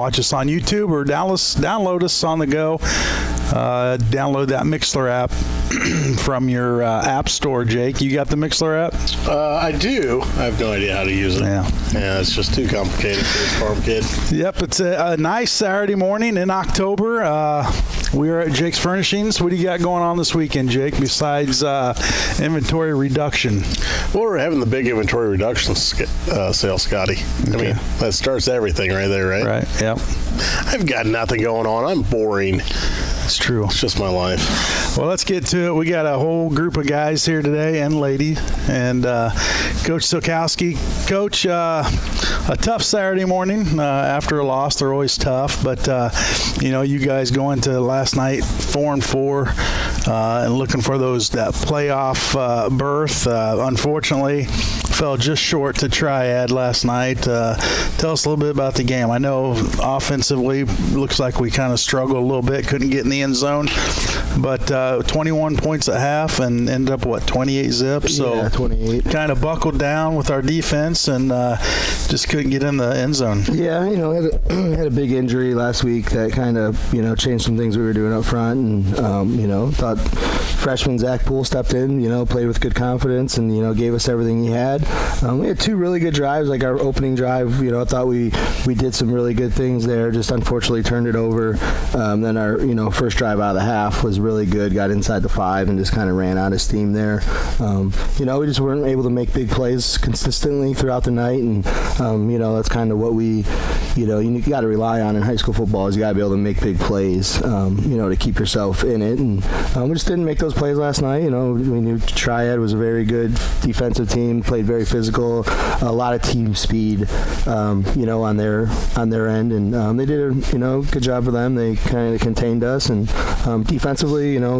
watch us on YouTube or download us on the go. Download that Mixler app from your app store. Jake, you got the Mixler app? I do. I have no idea how to use it. Yeah, it's just too complicated for this farm kid. Yep, it's a nice Saturday morning in October. We're at Jake's Furnishings. What do you got going on this weekend, Jake, besides inventory reduction? Well, we're having the big inventory reduction sale, Scotty. Okay. I mean, that starts everything right there, right? Right, yep. I've got nothing going on. I'm boring. It's true. It's just my life. Well, let's get to it. We got a whole group of guys here today and lady. And Coach Sokowski. Coach, a tough Saturday morning after a loss. They're always tough. But, you guys going to last night 4-4 and looking for that playoff berth. Unfortunately, fell just short to Triad last night. Tell us a little bit about the game. I know offensively looks like we kind of struggled a little bit, couldn't get in the end zone, but 21 points at half and ended up, 28 zips? So yeah, 28. Kind of buckled down with our defense and just couldn't get in the end zone. Yeah, had a big injury last week that kind of, changed some things we were doing up front, and, thought freshman Zach Poole stepped in, played with good confidence and, gave us everything he had. We had two really good drives, like our opening drive, I thought we did some really good things there, just unfortunately turned it over. Then our, first drive out of the half was really good, got inside the 5 and just kind of ran out of steam there. We just weren't able to make big plays consistently throughout the night, and, that's kind of what we, you got to rely on in high school football is you got to be able to make big plays, to keep yourself in it. And we just didn't make those plays last night. We knew Triad was a very good defensive team, played very physical, a lot of team speed, on their end, and they did a good job for them. They kind of contained us, and defensively,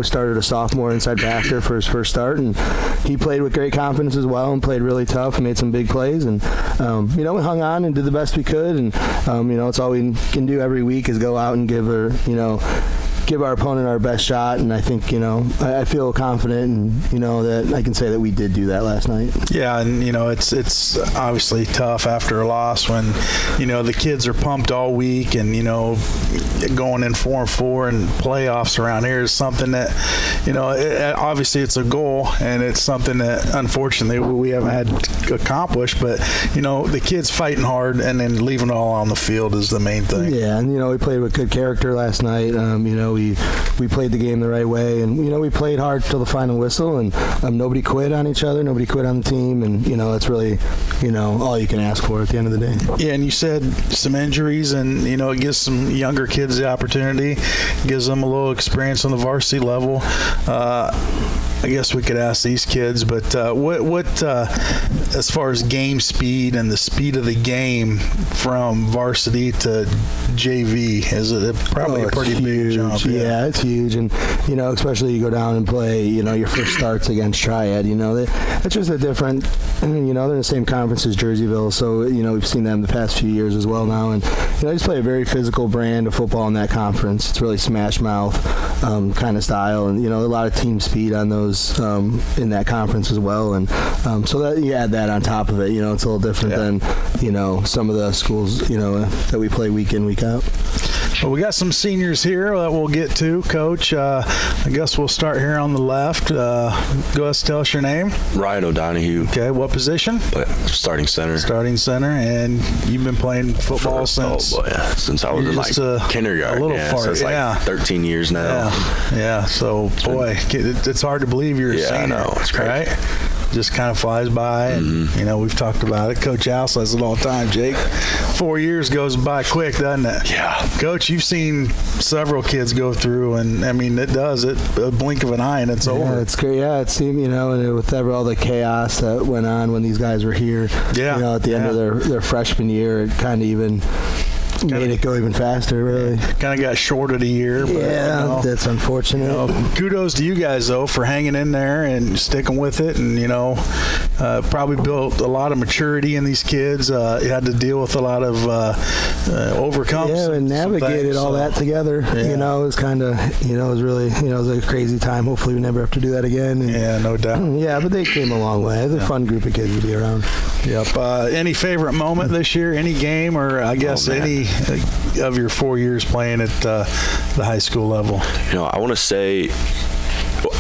started a sophomore inside backer for his first start, and he played with great confidence as well and played really tough and made some big plays, and we hung on and did the best we could, and it's all we can do every week is go out and give our opponent our best shot, and I think I feel confident, and that I can say that we did do that last night. Yeah, and it's obviously tough after a loss when the kids are pumped all week, and going in 4-4 and playoffs around here is something that obviously it's a goal, and it's something that unfortunately we haven't had accomplished, but the kids fighting hard and then leaving it all on the field is the main thing. Yeah, and we played with good character last night. We played the game the right way, and we played hard till the final whistle, and nobody quit on each other, nobody quit on the team, and it's really all you can ask for at the end of the day. Yeah, and you said some injuries, and it gives some younger kids the opportunity, gives them a little experience on the varsity level. I guess we could ask these kids, but what as far as game speed and the speed of the game from varsity to JV, is it probably a pretty huge. Big jump? Yeah, it's huge, and especially you go down and play, your first starts against Triad. It's just a different. They're in the same conference as Jerseyville, so we've seen them the past few years as well now, and they just play a very physical brand of football in that conference. It's really smash mouth kind of style, and a lot of team speed on those in that conference as well, and so that you add that on top of it, it's a little different than some of the schools that we play week in, week out. Well, we got some seniors here that we'll get to, Coach. I guess we'll start here on the left. Go ahead, tell us your name. Ryan O'Donohue. Okay, what position? Starting center. Starting center, and you've been playing football since? Since I was in kindergarten. A little far, so it's 13 years now. Yeah. So boy, it's hard to believe you're a senior. Yeah, I know. It's great. Right? Just kind of flies by, and we've talked about it. Coach Al says it all the time, Jake. 4 years goes by quick, doesn't it? Yeah. Coach, you've seen several kids go through, and I mean, it does. It a blink of an eye, and it's over. It's great. Yeah, it seemed, and with all the chaos that went on when these guys were here, at the end of their freshman year, it kind of even made it go even faster, really. Kind of got shorted a year. But, that's unfortunate. Kudos to you guys, though, for hanging in there and sticking with it, and, probably built a lot of maturity in these kids. You had to deal with a lot of overcomes. Yeah, and navigated all that together. It was kind of, it was really, it was a crazy time. Hopefully we never have to do that again. And, yeah, no doubt. Yeah, but they came a long way. It's a fun group of kids to be around. Yep. Any favorite moment this year? Any game, or I guess any of your 4 years playing at the high school level? I want to say,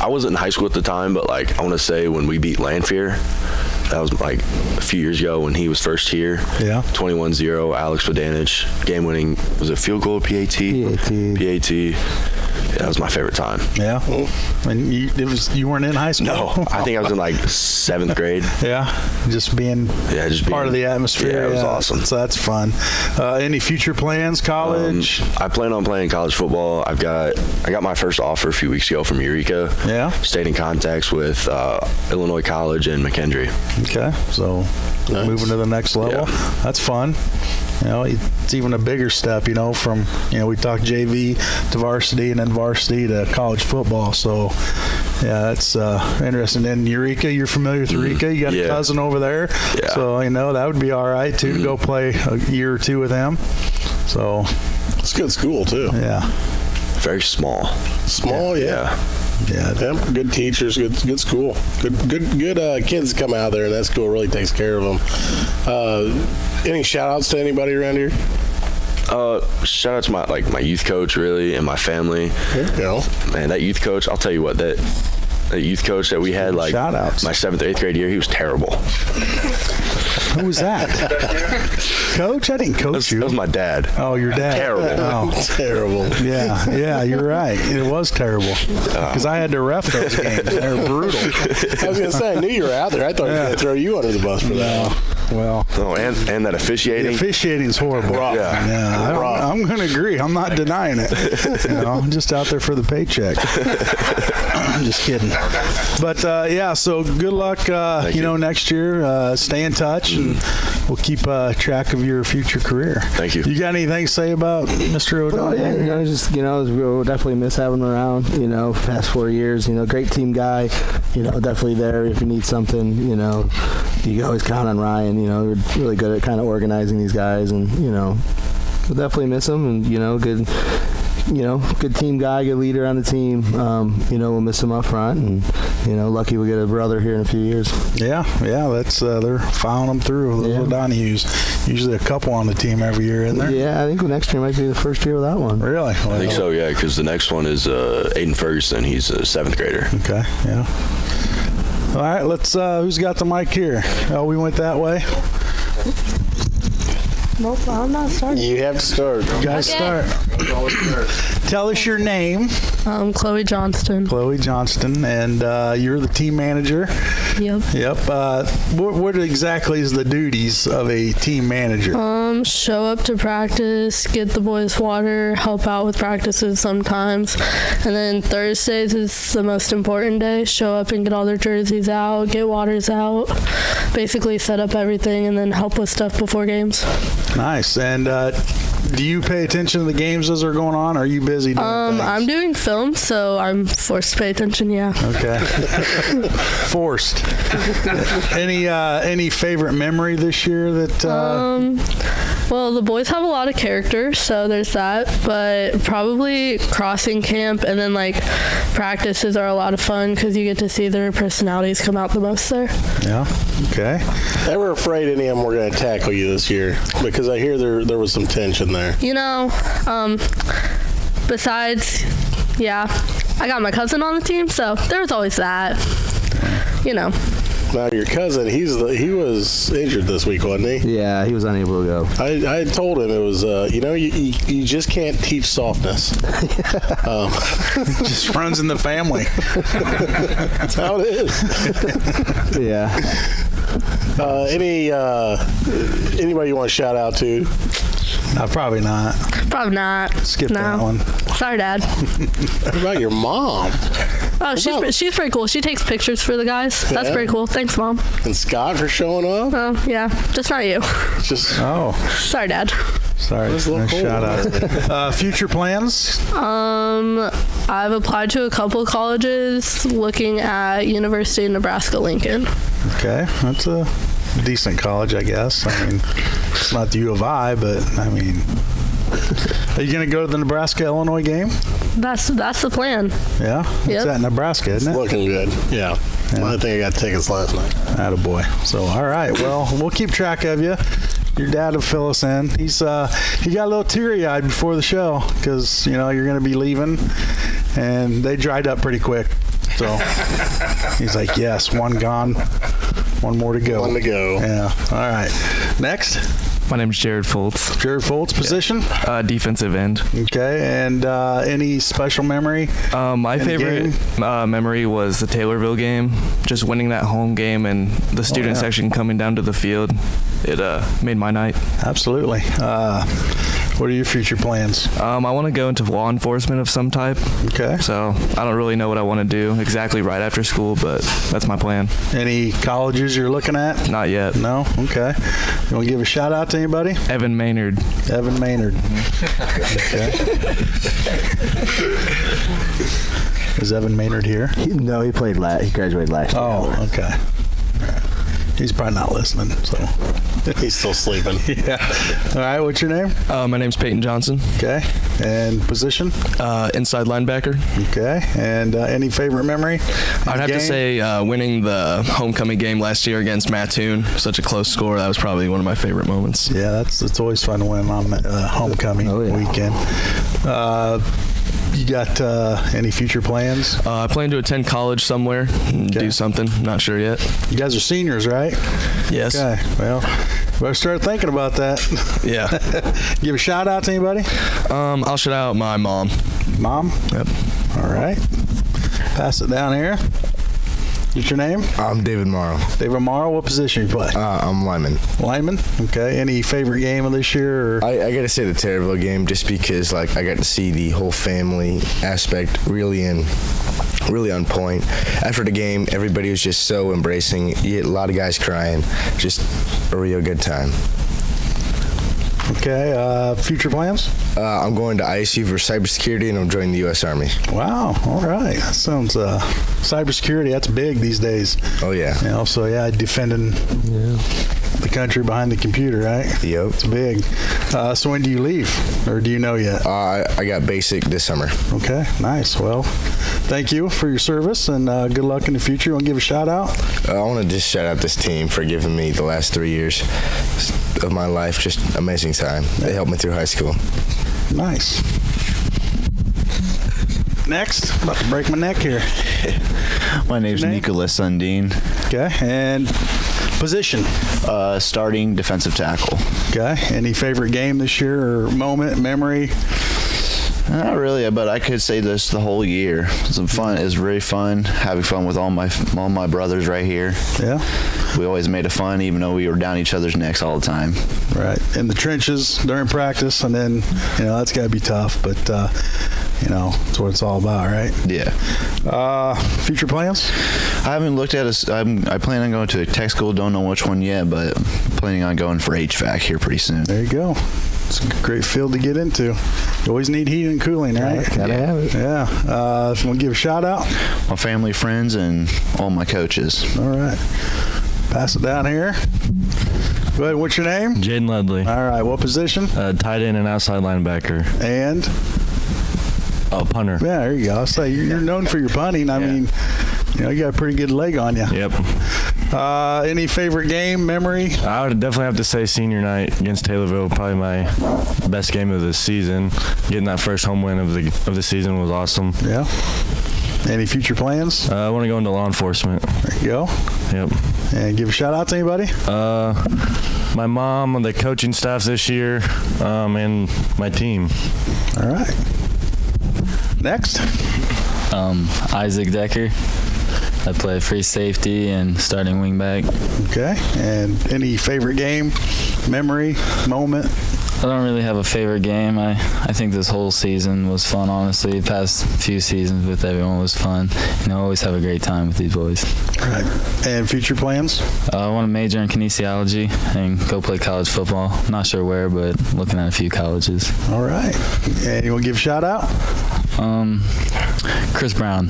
I wasn't in high school at the time, but like I want to say when we beat Lanphier, that was like a few years ago when he was first here. Yeah. 21-0, Alex Bodanich, game-winning, was it field goal or PAT? PAT. Yeah, that was my favorite time. Yeah. And you weren't in high school? No, I think I was in like 7th grade. Yeah, just being part of the atmosphere. Yeah, it was awesome. So that's fun. Any future plans, college? I plan on playing college football. I got my first offer a few weeks ago from Eureka. Yeah. Stayed in contacts with Illinois College and McKendree. Okay, so moving to the next level. Yeah. That's fun. It's even a bigger step, from, we talked JV to varsity and then varsity to college football. So, yeah, that's interesting. And Eureka, you're familiar with Eureka? You got a cousin over there. Yeah. So, that would be all right, too, to go play a year or two with him. So, it's a good school, too. Yeah. Very small. Small, yeah. Yeah, good teachers, good school, good kids come out there, and that school really takes care of them. Any shout outs to anybody around here? Shout out to my youth coach, really, and my family. There you go. Man, that youth coach, I'll tell you what, that youth coach that we had, like my 7th, 8th grade year, he was terrible. Who was that? Coach? I didn't coach you. That was my dad. Oh, your dad. Terrible. Oh. Terrible. Yeah, you're right. It was terrible. Because I had to ref those games. They were brutal. I was going to say, I knew you were out there. I thought I was going to throw you under the bus for that. Well. Oh, and that officiating. The officiating's horrible. Rough. Yeah. I'm going to agree. I'm not denying it. I'm just out there for the paycheck. I'm just kidding. But, so good luck, next year. Stay in touch, and we'll keep track of your future career. Thank you. You got anything to say about Mr. O'Donnell? We'll definitely miss having him around, past 4 years. Great team guy, definitely there if you need something, you can always count on Ryan. We're really good at kind of organizing these guys, and, we'll definitely miss him, and, good team guy, good leader on the team. We'll miss him up front, and lucky we'll get a brother here in a few years. Yeah, that's they're filing them through. Those O'Donohues, usually a couple on the team every year, isn't there? Yeah, I think next year might be the first year without one. Really? I think so. Yeah, because the next one is Aiden Ferguson. He's a 7th grader. Okay. Yeah. All right. Let's. Who's got the mic here? Oh, we went that way. Nope, I'm not starting. You have to start. You guys start. Tell us your name. Chloe Johnston. Chloe Johnston, and you're the team manager. Yep. What exactly is the duties of a team manager? Show up to practice, get the boys water, help out with practices sometimes, and then Thursdays is the most important day. Show up and get all their jerseys out, get waters out, basically set up everything, and then help with stuff before games. Nice. And do you pay attention to the games as they're going on, or are you busy doing things? I'm doing film, so I'm forced to pay attention, yeah. Okay. Forced. Any favorite memory this year that... Well, the boys have a lot of character, so there's that, but probably crossing camp and then practices are a lot of fun because you get to see their personalities come out the most there. Yeah. Okay. Ever afraid any of them were going to tackle you this year? Because I hear there was some tension there. Besides, I got my cousin on the team, so there was always that. Now your cousin, he was injured this week, wasn't he? Yeah, he was unable to go. I told him it was, you just can't teach softness. It just runs in the family. That's how it is. Yeah. Anybody you want to shout out to? Probably not. Probably not. Skip that one. Sorry, Dad. What about your mom? Oh, she's pretty cool. She takes pictures for the guys. Yeah. That's pretty cool. Thanks, Mom. And Scott for showing up? Oh, yeah. Just not you. Sorry, Dad. Sorry. Nice shout out. Future plans? I've applied to a couple colleges looking at University of Nebraska-Lincoln. Okay. That's a decent college, I guess. I mean, it's not the U of I, but I mean, are you going to go to the Nebraska-Illinois game? That's the plan. Yeah? It's at Nebraska, isn't it? Looking good. Yeah. I think I got tickets last night. Attaboy. So, all right. Well, we'll keep track of you. your dad will fill us in. He got a little teary-eyed before the show because you're going to be leaving, and they dried up pretty quick. So he's like, yes, one gone, one more to go. One to go. Yeah. All right. Next. My name's Jared Foltz. Jared Foltz, position? Defensive end. Okay, and any special memory? My favorite memory was the Taylorville game, just winning that home game and the student section coming down to the field. It made my night. Absolutely. What are your future plans? I want to go into law enforcement of some type. Okay. So I don't really know what I want to do exactly right after school, but that's my plan. Any colleges you're looking at? Not yet. No? Okay. You want to give a shout out to anybody? Evan Maynard. Evan Maynard. Okay. Is Evan Maynard here? No, he graduated last year. Oh, okay. He's probably not listening, so. He's still sleeping. Yeah. All right, what's your name? My name's Peyton Johnson. Okay. And position? Inside linebacker. Okay. And any favorite memory? I'd have to say winning the homecoming game last year against Mattoon, such a close score. That was probably one of my favorite moments. Yeah, it's always fun to win on homecoming weekend. You got any future plans? I plan to attend college somewhere and do something. Not sure yet. You guys are seniors, right? Yes. Okay. Well, better start thinking about that. Yeah. Give a shout out to anybody? I'll shout out my mom. Mom? Yep. All right. Pass it down here. What's your name? I'm David Morrow. David Morrow. What position you play? I'm lineman. Lineman? Okay. Any favorite game of this year? Or? I got to say the Taylorville game just because I got to see the whole family aspect really on point. After the game, everybody was just so embracing. You had a lot of guys crying. Just a real good time. Okay. Future plans? I'm going to ISU for cybersecurity, and I'm joining the U.S. Army. Wow. All right. That sounds cybersecurity. That's big these days. Oh yeah. So defending the country behind the computer, right? Yep. It's big. So when do you leave, or do you know yet? I got basic this summer. Okay. Nice. Well, thank you for your service, and good luck in the future. You want to give a shout out? I want to just shout out this team for giving me the last 3 years of my life. Just amazing time. They helped me through high school. Nice. Next, about to break my neck here. My name's Nicholas Sundin. Okay, and position? Starting defensive tackle. Okay, any favorite game this year or moment, memory? Not really, but I could say this the whole year. Some fun. It was really fun having fun with all my brothers right here. Yeah. We always made it fun, even though we were down each other's necks all the time. Right. In the trenches during practice, and then that's got to be tough, but that's what it's all about, right? Yeah. Future plans? I haven't looked at it. I plan on going to a tech school. Don't know which one yet, but planning on going for HVAC here pretty soon. There you go. It's a great field to get into. You always need heating and cooling, right? Gotta have it. Yeah. So want to give a shout out? My family, friends, and all my coaches. All right. Pass it down here. Go ahead. What's your name? Jaden Ledley. All right. What position? Tight end and outside linebacker. And? Punter. Yeah, there you go. So you're known for your punting. I mean, you got a pretty good leg on you. Yep. Any favorite game, memory? I would definitely have to say senior night against Taylorville, probably my best game of the season. Getting that first home win of the season was awesome. Yeah. Any future plans? I want to go into law enforcement. There you go. Yep. And give a shout out to anybody? My mom, the coaching staff this year, and my team. All right. Next. Isaac Decker. I play free safety and starting wingback. Okay. And any favorite game, memory, moment? I don't really have a favorite game. I think this whole season was fun, honestly. The past few seasons with everyone was fun. I always have a great time with these boys. All right. And future plans? I want to major in kinesiology and go play college football. Not sure where, but looking at a few colleges. All right. And you want to give a shout out? Chris Brown.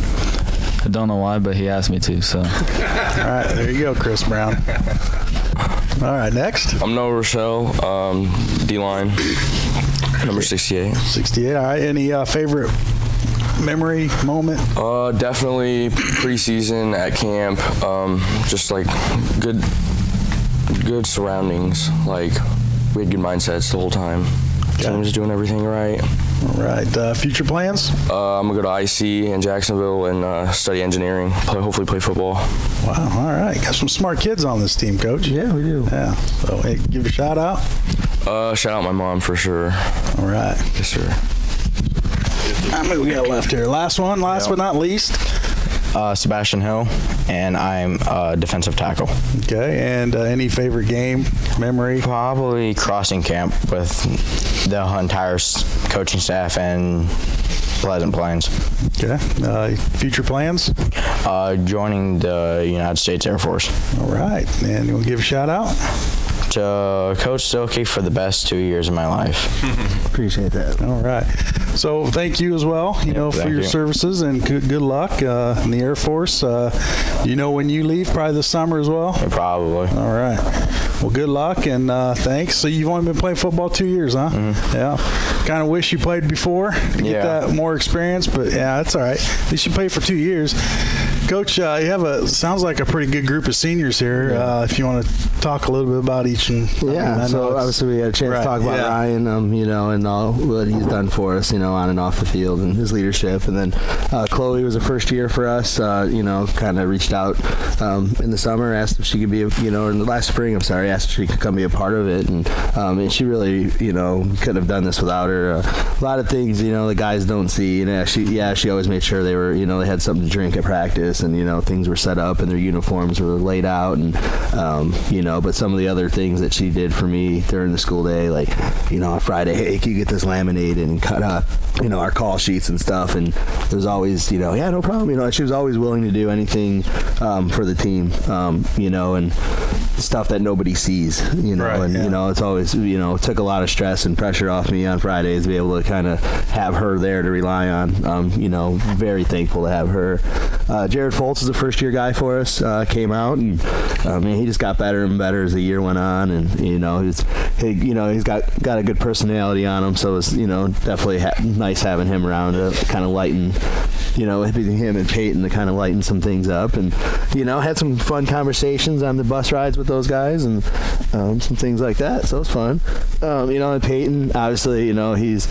I don't know why, but he asked me to, so. All right, there you go, Chris Brown. All right, next. I'm Noah Rochelle, D-line, number 68. 68, all right. Any favorite memory, moment? Definitely preseason at camp, just like good surroundings, like we had good mindsets the whole time. Team was doing everything right. All right. Future plans? I'm going to go to IC in Jacksonville and study engineering, hopefully play football. Wow. All right. Got some smart kids on this team, Coach. Yeah, we do. Yeah. So, hey, give a shout out. Shout out my mom for sure. All right. Yes, sir. How many we got left here? Last but not least. Sebastian Hill, and I'm a defensive tackle. Okay, and any favorite game, memory? Probably crossing camp with the entire coaching staff and Pleasant Plains. Okay, future plans? Joining the United States Air Force. All right, and you want to give a shout out? To Coach Silke for the best 2 years of my life. Appreciate that. All right. So thank you as well, for your services, and good luck in the Air Force. When you leave, probably this summer as well? Probably. All right. Well, good luck, and thanks. So you've only been playing football 2 years, huh? Mm-hmm. Yeah. Kind of wish you played before to get that more experience, but yeah, that's all right. At least you played for 2 years. Coach, you have sounds like a pretty good group of seniors here. If you want to talk a little bit about each. So obviously we had a chance to talk about Ryan, and all what he's done for us, on and off the field, and his leadership. And then Chloe was a first year for us. Kind of reached out in the summer, asked if she could be, in the last spring, asked if she could come be a part of it, and she really, could have done this without her. A lot of things, the guys don't see. And she always made sure they were, they had something to drink at practice, and things were set up and their uniforms were laid out, and but some of the other things that she did for me during the school day, like on Friday, hey, can you get this laminated and cut up our call sheets and stuff, and there's always no problem, she was always willing to do anything for the team, and stuff that nobody sees, it's always, it took a lot of stress and pressure off me on Fridays to be able to kind of have her there to rely on. Very thankful to have her. Jared Foltz is a first-year guy for us. Came out, and he just got better and better as the year went on, and he's got a good personality on him. So it's definitely nice having him around to kind of lighten, between him and Peyton to kind of lighten some things up, and had some fun conversations on the bus rides with those guys, and some things like that. So it was fun. And Peyton, obviously, he's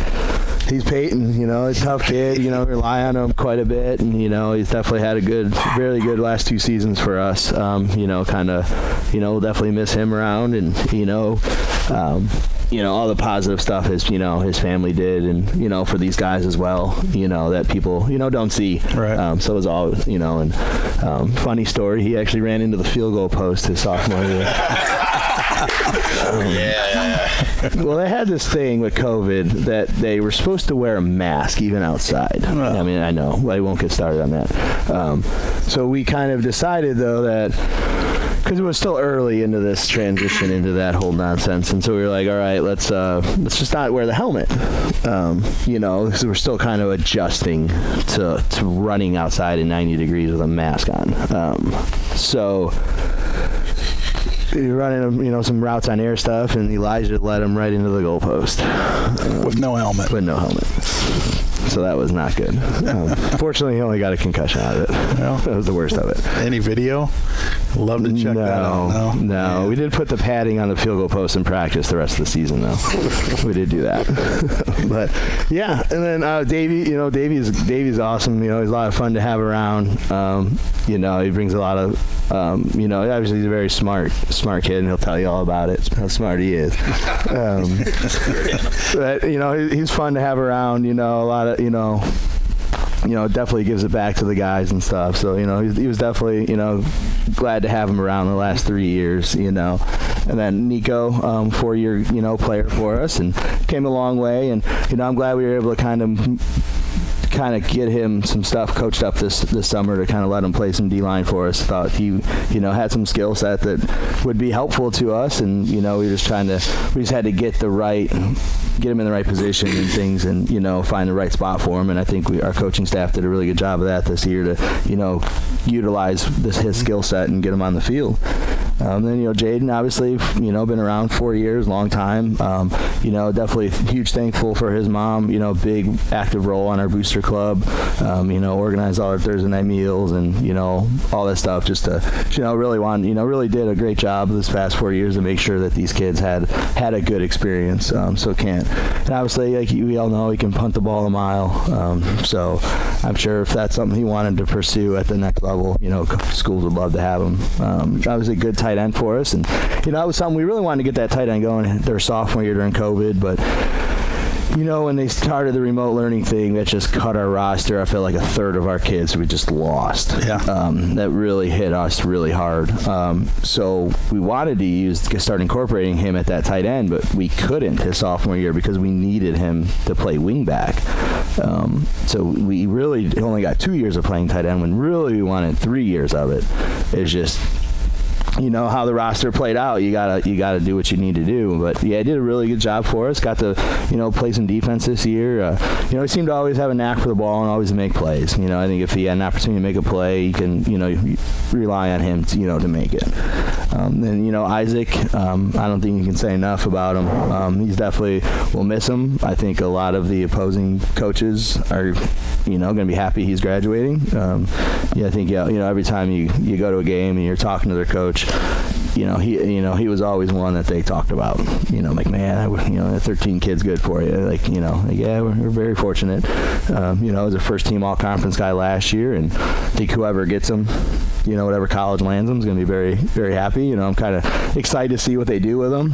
Peyton, he's a tough kid, rely on him quite a bit, and, he's definitely had a really good last 2 seasons for us. We'll definitely miss him around, and, all the positive stuff his family did, and, for these guys as well, that people, don't see. Right. So it was all, and funny story, he actually ran into the field goal post his sophomore year. Well, they had this thing with COVID that they were supposed to wear a mask even outside. I mean, I know. I won't get started on that. So we kind of decided, though, that because it was still early into this transition into that whole nonsense, and so we were like, all right, let's just not wear the helmet, because we're still kind of adjusting to running outside in 90 degrees with a mask on. So you're running, some routes on air stuff, and Elijah led him right into the goalpost with no helmet. So that was not good. Fortunately, he only got a concussion out of it. Well, that was the worst of it. Any video? Love to check that out. No. We did put the padding on the field goal post in practice the rest of the season, though. We did do that. But yeah, and then Davey, Davey's awesome. He's a lot of fun to have around. He brings a lot of, obviously he's a very smart kid, and he'll tell you all about it, how smart he is. But he's fun to have around. A lot of definitely gives it back to the guys and stuff. So he was definitely glad to have him around the last 3 years. And then Nico, 4-year player for us, and came a long way. And I'm glad we were able to kind of get him some stuff coached up this summer to kind of let him play some D-line for us. Thought he had some skill set that would be helpful to us, and we just had to get him in the right position and things, and find the right spot for him. And I think our coaching staff did a really good job of that this year to utilize his skill set and get him on the field. Then, Jaden, obviously, been around 4 years, long time. Definitely huge thankful for his mom, big active role on our booster club, organized all our Thursday night meals and, all that stuff just to, really did a great job this past 4 years to make sure that these kids had a good experience. And obviously, like we all know, he can punt the ball a mile. So I'm sure if that's something he wanted to pursue at the next level, schools would love to have him. Obviously, a good tight end for us. And, it was something we really wanted to get that tight end going their sophomore year during COVID. But, when they started the remote learning thing, that just cut our roster. I feel like a third of our kids we just lost. Yeah. That really hit us really hard. So we wanted to start incorporating him at that tight end, but we couldn't his sophomore year because we needed him to play wing back. So we really only got 2 years of playing tight end when really we wanted 3 years of it. It's just, how the roster played out. You gotta do what you need to do. But yeah, he did a really good job for us. Got to play some defense this year. He seemed to always have a knack for the ball and always make plays. I think if he had an opportunity to make a play, you can rely on him to make it. Then Isaac, I don't think you can say enough about him. He's definitely, we'll miss him. I think a lot of the opposing coaches are going to be happy he's graduating. I think every time you go to a game and you're talking to their coach, he was always one that they talked about. Like, man, 13 kids good for you. Like, yeah, we're very fortunate. As a first team all conference guy last year, and I think whoever gets him, whatever college lands him is going to be very, very happy. I'm kind of excited to see what they do with him.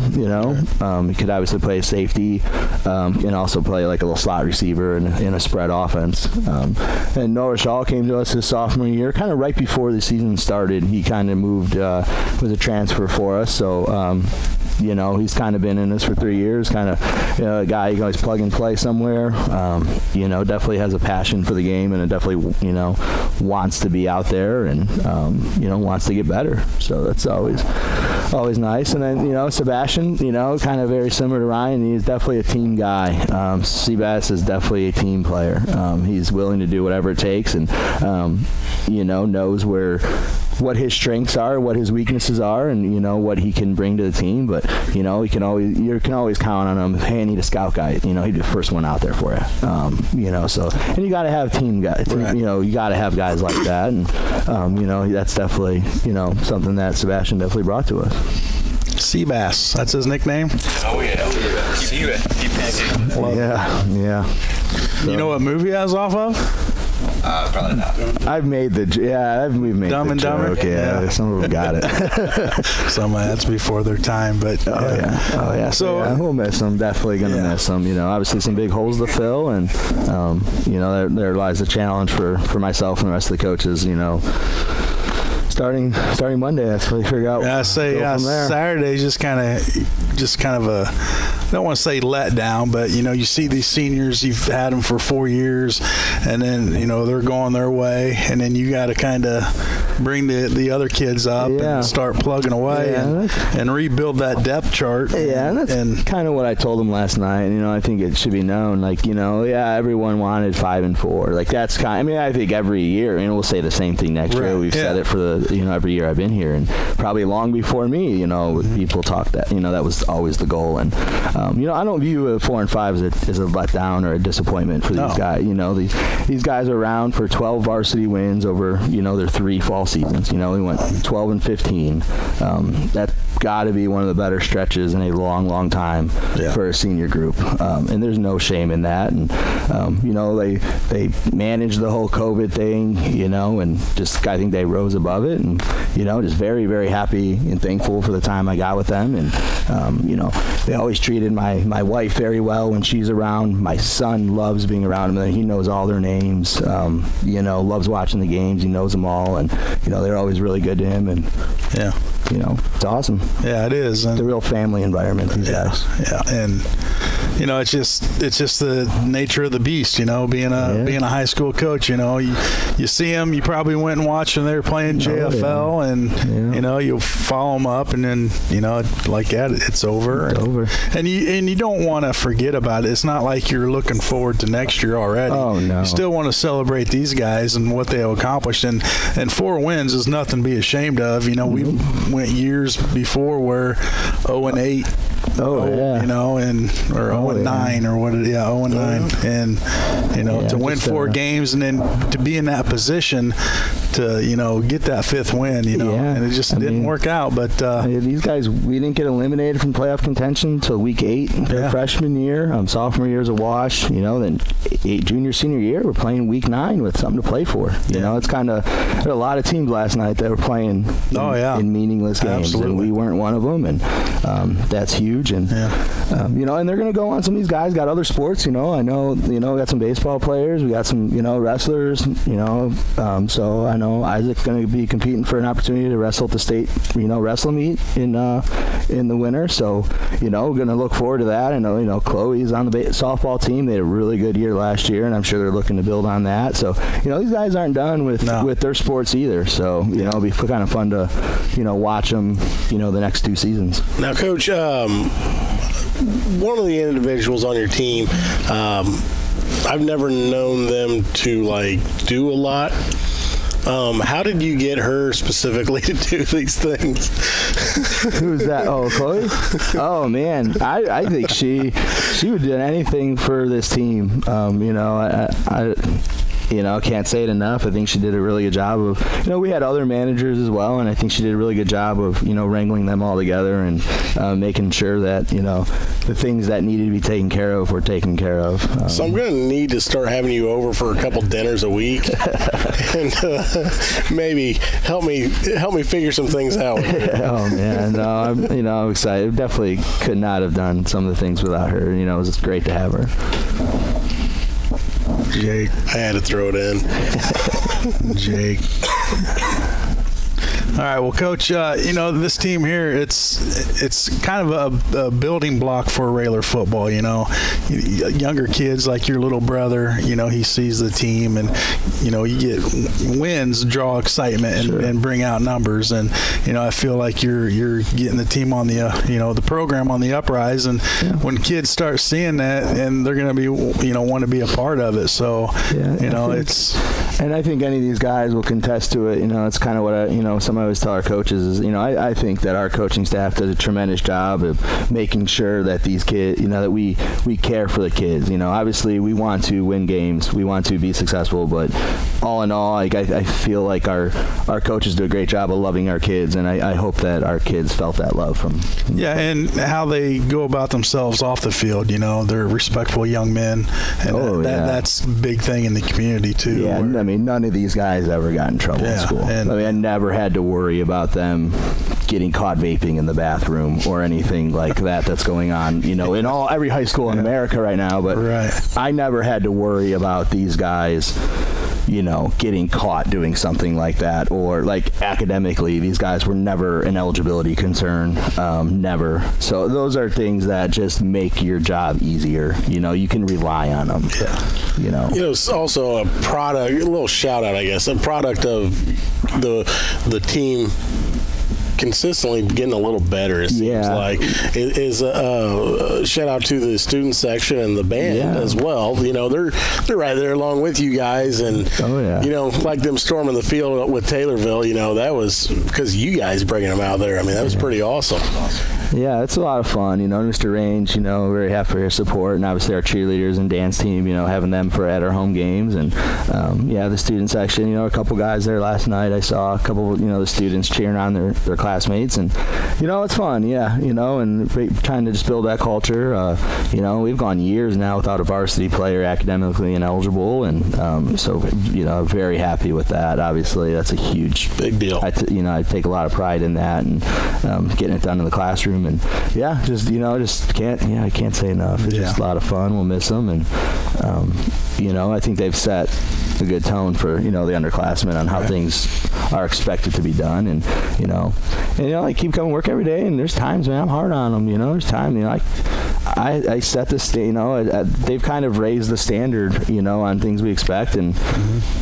He could obviously play safety, and also play like a little slot receiver in a spread offense. And Noah Shaw came to us his sophomore year, kind of right before the season started. He kind of moved, was a transfer for us. So, he's kind of been in this for 3 years, kind of a guy you can always plug and play somewhere. Definitely has a passion for the game and it definitely, wants to be out there and, wants to get better. So that's always nice. And then, Sebastian, kind of very similar to Ryan. He's definitely a team guy. Seabass is definitely a team player. He's willing to do whatever it takes and, knows what his strengths are, what his weaknesses are, and what he can bring to the team. But you can always count on him. Hey, I need a scout guy. He'd be the first one out there for you. So and you got to have team guys. Right. You got to have guys like that, and that's definitely something that Sebastian definitely brought to us. Seabass, that's his nickname. Oh yeah, Yeah. So, you know what movie I was off of? Probably not. We've made Dumb and Dumber. Okay, yeah, some of them got it. Some of that's before their time, but So we'll miss them. Definitely gonna miss them. Obviously some big holes to fill, and there lies the challenge for myself and the rest of the coaches. Starting Monday, that's really figure out. Saturday's just kind of a, I don't want to say let down, but you see these seniors, you've had them for 4 years, and then they're going their way, and then you got to kind of bring the other kids up and start plugging away and rebuild that depth chart. Yeah, and that's kind of what I told them last night. I think it should be known, everyone wanted 5 and 4. Like that's I think every year, we'll say the same thing next year. We've said it for every year I've been here, and probably long before me, people talk that, that was always the goal. And, I don't view a 4 and 5 as a letdown or a disappointment for these guys. These guys are around for 12 varsity wins over, their 3 fall seasons. We went 12 and 15. That's got to be one of the better stretches in a long, long time for a senior group. And there's no shame in that. And, they managed the whole COVID thing, and just, I think they rose above it. And, just very, very happy and thankful for the time I got with them. And, they always treated my wife very well when she's around. My son loves being around them. He knows all their names, loves watching the games. He knows them all. And, they're always really good to him. And, it's awesome. Yeah, it is. It's a real family environment, these guys. Yeah, and it's just the nature of the beast. Being a high school coach. You see them. You probably went and watched when they were playing JFL, and you follow them up, and then like that, it's over. It's over. And you don't want to forget about it. It's not like you're looking forward to next year already. Oh no. You still want to celebrate these guys and what they have accomplished, and 4 wins is nothing to be ashamed of. We went years before where 0-8. Oh yeah. Or 0-9 or what? 0-9, and to win 4 games and then to be in that position to get that 5th win, and it just didn't work out. But these guys, we didn't get eliminated from playoff contention until week 8 their freshman year. Sophomore year is a wash. Then junior, senior year, we're playing week 9 with something to play for. It's kind of there were a lot of teams last night that were playing in meaningless games, and we weren't one of them, and that's huge. And and they're going to go on. Some of these guys got other sports. I know we got some baseball players, we got some wrestlers. So I know Isaac's going to be competing for an opportunity to wrestle at the state wrestle meet in the winter. So we're going to look forward to that. I know Chloe's on the softball team. They had a really good year last year, and I'm sure they're looking to build on that. So these guys aren't done with their sports either. So it'll be kind of fun to watch them the next 2 seasons. Now, Coach, one of the individuals on your team, I've never known them to do a lot. How did you get her specifically to do these things? Who's that? Oh, Chloe? Oh man, I think she would do anything for this team. I can't say it enough. I think she did a really good job of, we had other managers as well, and I think she did a really good job of, wrangling them all together and making sure that, the things that needed to be taken care of were taken care of. So I'm going to need to start having you over for a couple dinners a week and maybe help me figure some things out. Oh man, no, I'm excited. Definitely could not have done some of the things without her. It was just great to have her. Jake. I had to throw it in. Jake. All right, well, Coach, this team here, it's kind of a building block for regular football. Younger kids like your little brother, he sees the team, and you get wins, draw excitement, and bring out numbers. And I feel like you're getting the team on the the program on the uprise, and when kids start seeing that, and they're going to be want to be a part of it. So and I think any of these guys will contest to it. It's kind of what some I always tell our coaches is, I think that our coaching staff does a tremendous job of making sure that these kids, that we care for the kids. Obviously we want to win games, we want to be successful, but all in all, I feel like our coaches do a great job of loving our kids, and I hope that our kids felt that love from. Yeah, and how they go about themselves off the field. They're respectful young men, and that's a big thing in the community too. Yeah, none of these guys ever got in trouble in school. I never had to worry about them getting caught vaping in the bathroom or anything like that's going on, in every high school in America right now. But I never had to worry about these guys, getting caught doing something like that, or academically, these guys were never an eligibility concern, never. So those are things that just make your job easier. You can rely on them. It's also a product, a little shout out, I guess, a product of the team consistently getting a little better, it seems like. It is a shout out to the student section and the band as well. They're right there along with you guys, and like them storming the field with Taylorville, that was because you guys bringing them out there. That was pretty awesome. Yeah, it's a lot of fun. Mr. Range, very happy for his support, and obviously our cheerleaders and dance team, having them at our home games, and the student section, a couple guys there last night. I saw a couple, the students cheering on their classmates, and it's fun, and trying to just build that culture. We've gone years now without a varsity player academically ineligible, and so very happy with that. Obviously, that's a huge big deal. I take a lot of pride in that, and getting it done in the classroom room. And yeah, I can't say enough. It's just a lot of fun. We'll miss them, and I think they've set a good tone for the underclassmen on how things are expected to be done, and I keep coming to work every day, and there's times, man, I'm hard on them. There's time, I set the they've kind of raised the standard, on things we expect, and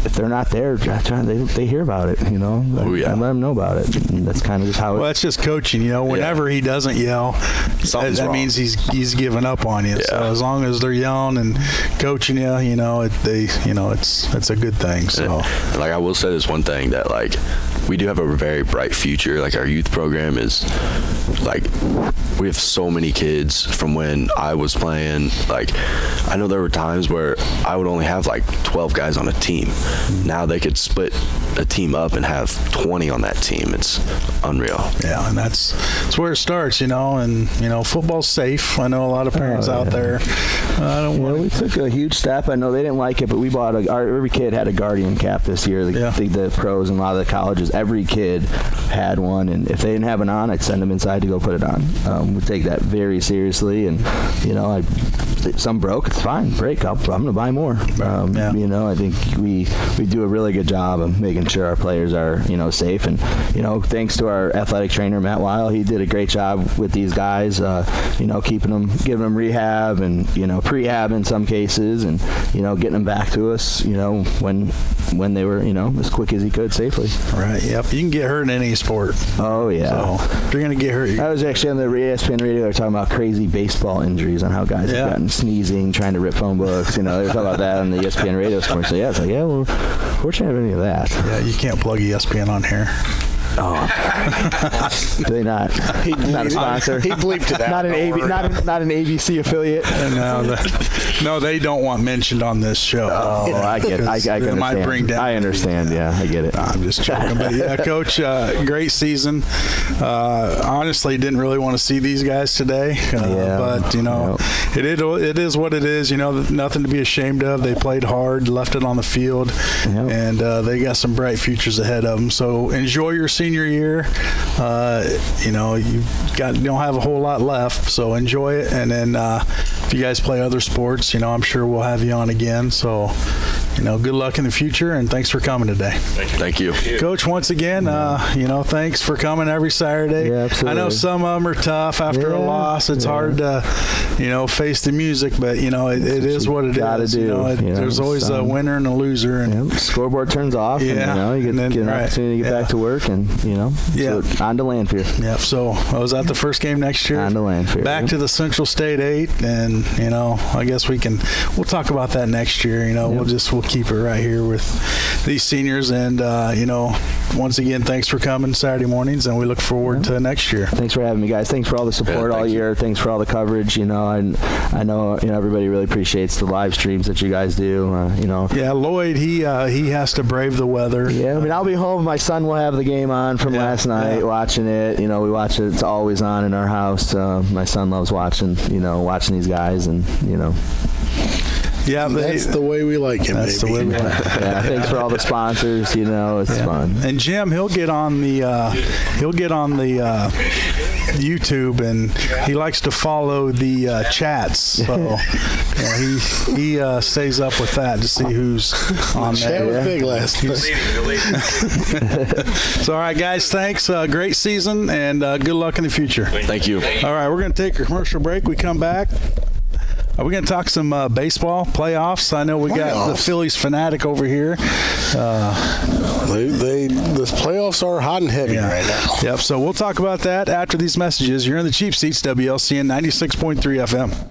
if they're not there, they hear about it, I let them know about it, and that's kind of just how. Well, that's just coaching, Whenever he doesn't yell, that means he's giving up on you. Yeah. So as long as they're yelling and coaching you, it's a good thing. So, and I will say this one thing, that we do have a very bright future. Our youth program is we have so many kids from when I was playing. I know there were times where I would only have 12 guys on a team. Now they could split a team up and have 20 on that team. It's unreal. Yeah, and that's where it starts, and football's safe. I know a lot of parents out there. We took a huge step. I know they didn't like it, but we bought every kid had a Guardian cap this year. The pros and a lot of the colleges, every kid had one, and if they didn't have it on, I'd send them inside to go put it on. We take that very seriously, and some broke, it's fine, break, I'm going to buy more. I think we do a really good job of making sure our players are safe, and thanks to our athletic trainer Matt Weil, he did a great job with these guys, keeping them, giving them rehab and prehab in some cases, and getting them back to us when they were as quick as he could safely. Right. Yep. You can get hurt in any sport. Oh yeah. So if you're gonna get hurt. I was actually on the ESPN radio. They were talking about crazy baseball injuries on how guys have gotten sneezing, trying to rip phone books. They were talking about that on the ESPN radio sports. So it's well, fortunately, I have any of that. Yeah, you can't plug ESPN on here. Oh, do they not? Not a sponsor. He bleeped it out. Not an ABC affiliate. No, they don't want mentioned on this show. Oh, I get it. I understand. Might bring down. I understand. Yeah, I get it. I'm just joking, but yeah, Coach, great season. Honestly, didn't really want to see these guys today, but it is what it is. Nothing to be ashamed of. They played hard, left it on the field, and they got some bright futures ahead of them. So enjoy your senior year. You don't have a whole lot left, so enjoy it. And then if you guys play other sports, I'm sure we'll have you on again. So good luck in the future, and thanks for coming today. Thank you. Coach, once again, thanks for coming every Saturday. Yeah, absolutely. I know some of them are tough after a loss. It's hard to, face the music, but, it is what it is. There's always a winner and a loser. And scoreboard turns off, and, you get an opportunity to get back to work, and, so on to Lanphier. Yep, so I was at the first game next year. On to Lanphier. Back to the Central State 8, and, I guess we'll talk about that next year. We'll keep it right here with these seniors, and once again, thanks for coming Saturday mornings, and we look forward to next year. Thanks for having me, guys. Thanks for all the support all year. Thanks for all the coverage. I know everybody really appreciates the live streams that you guys do. Yeah, Lloyd, he has to brave the weather. Yeah, I'll be home. My son will have the game on from last night, watching it. We watch it. It's always on in our house. My son loves watching these guys, and Yeah, that's the way we like him. That's the way we like him. Yeah, thanks for all the sponsors. It's fun. And Jim, he'll get on the YouTube, and he likes to follow the chats. So he stays up with that to see who's on there. Chat was big last night. So all right, guys, thanks. Great season, and good luck in the future. Thank you. All right, we're going to take a commercial break. We come back. Are we going to talk some baseball playoffs? I know we got the Phillies fanatic over here. The playoffs are hot and heavy right now. Yep, so we'll talk about that after these messages. You're in the Cheap Seats, WLCN 96.3 FM.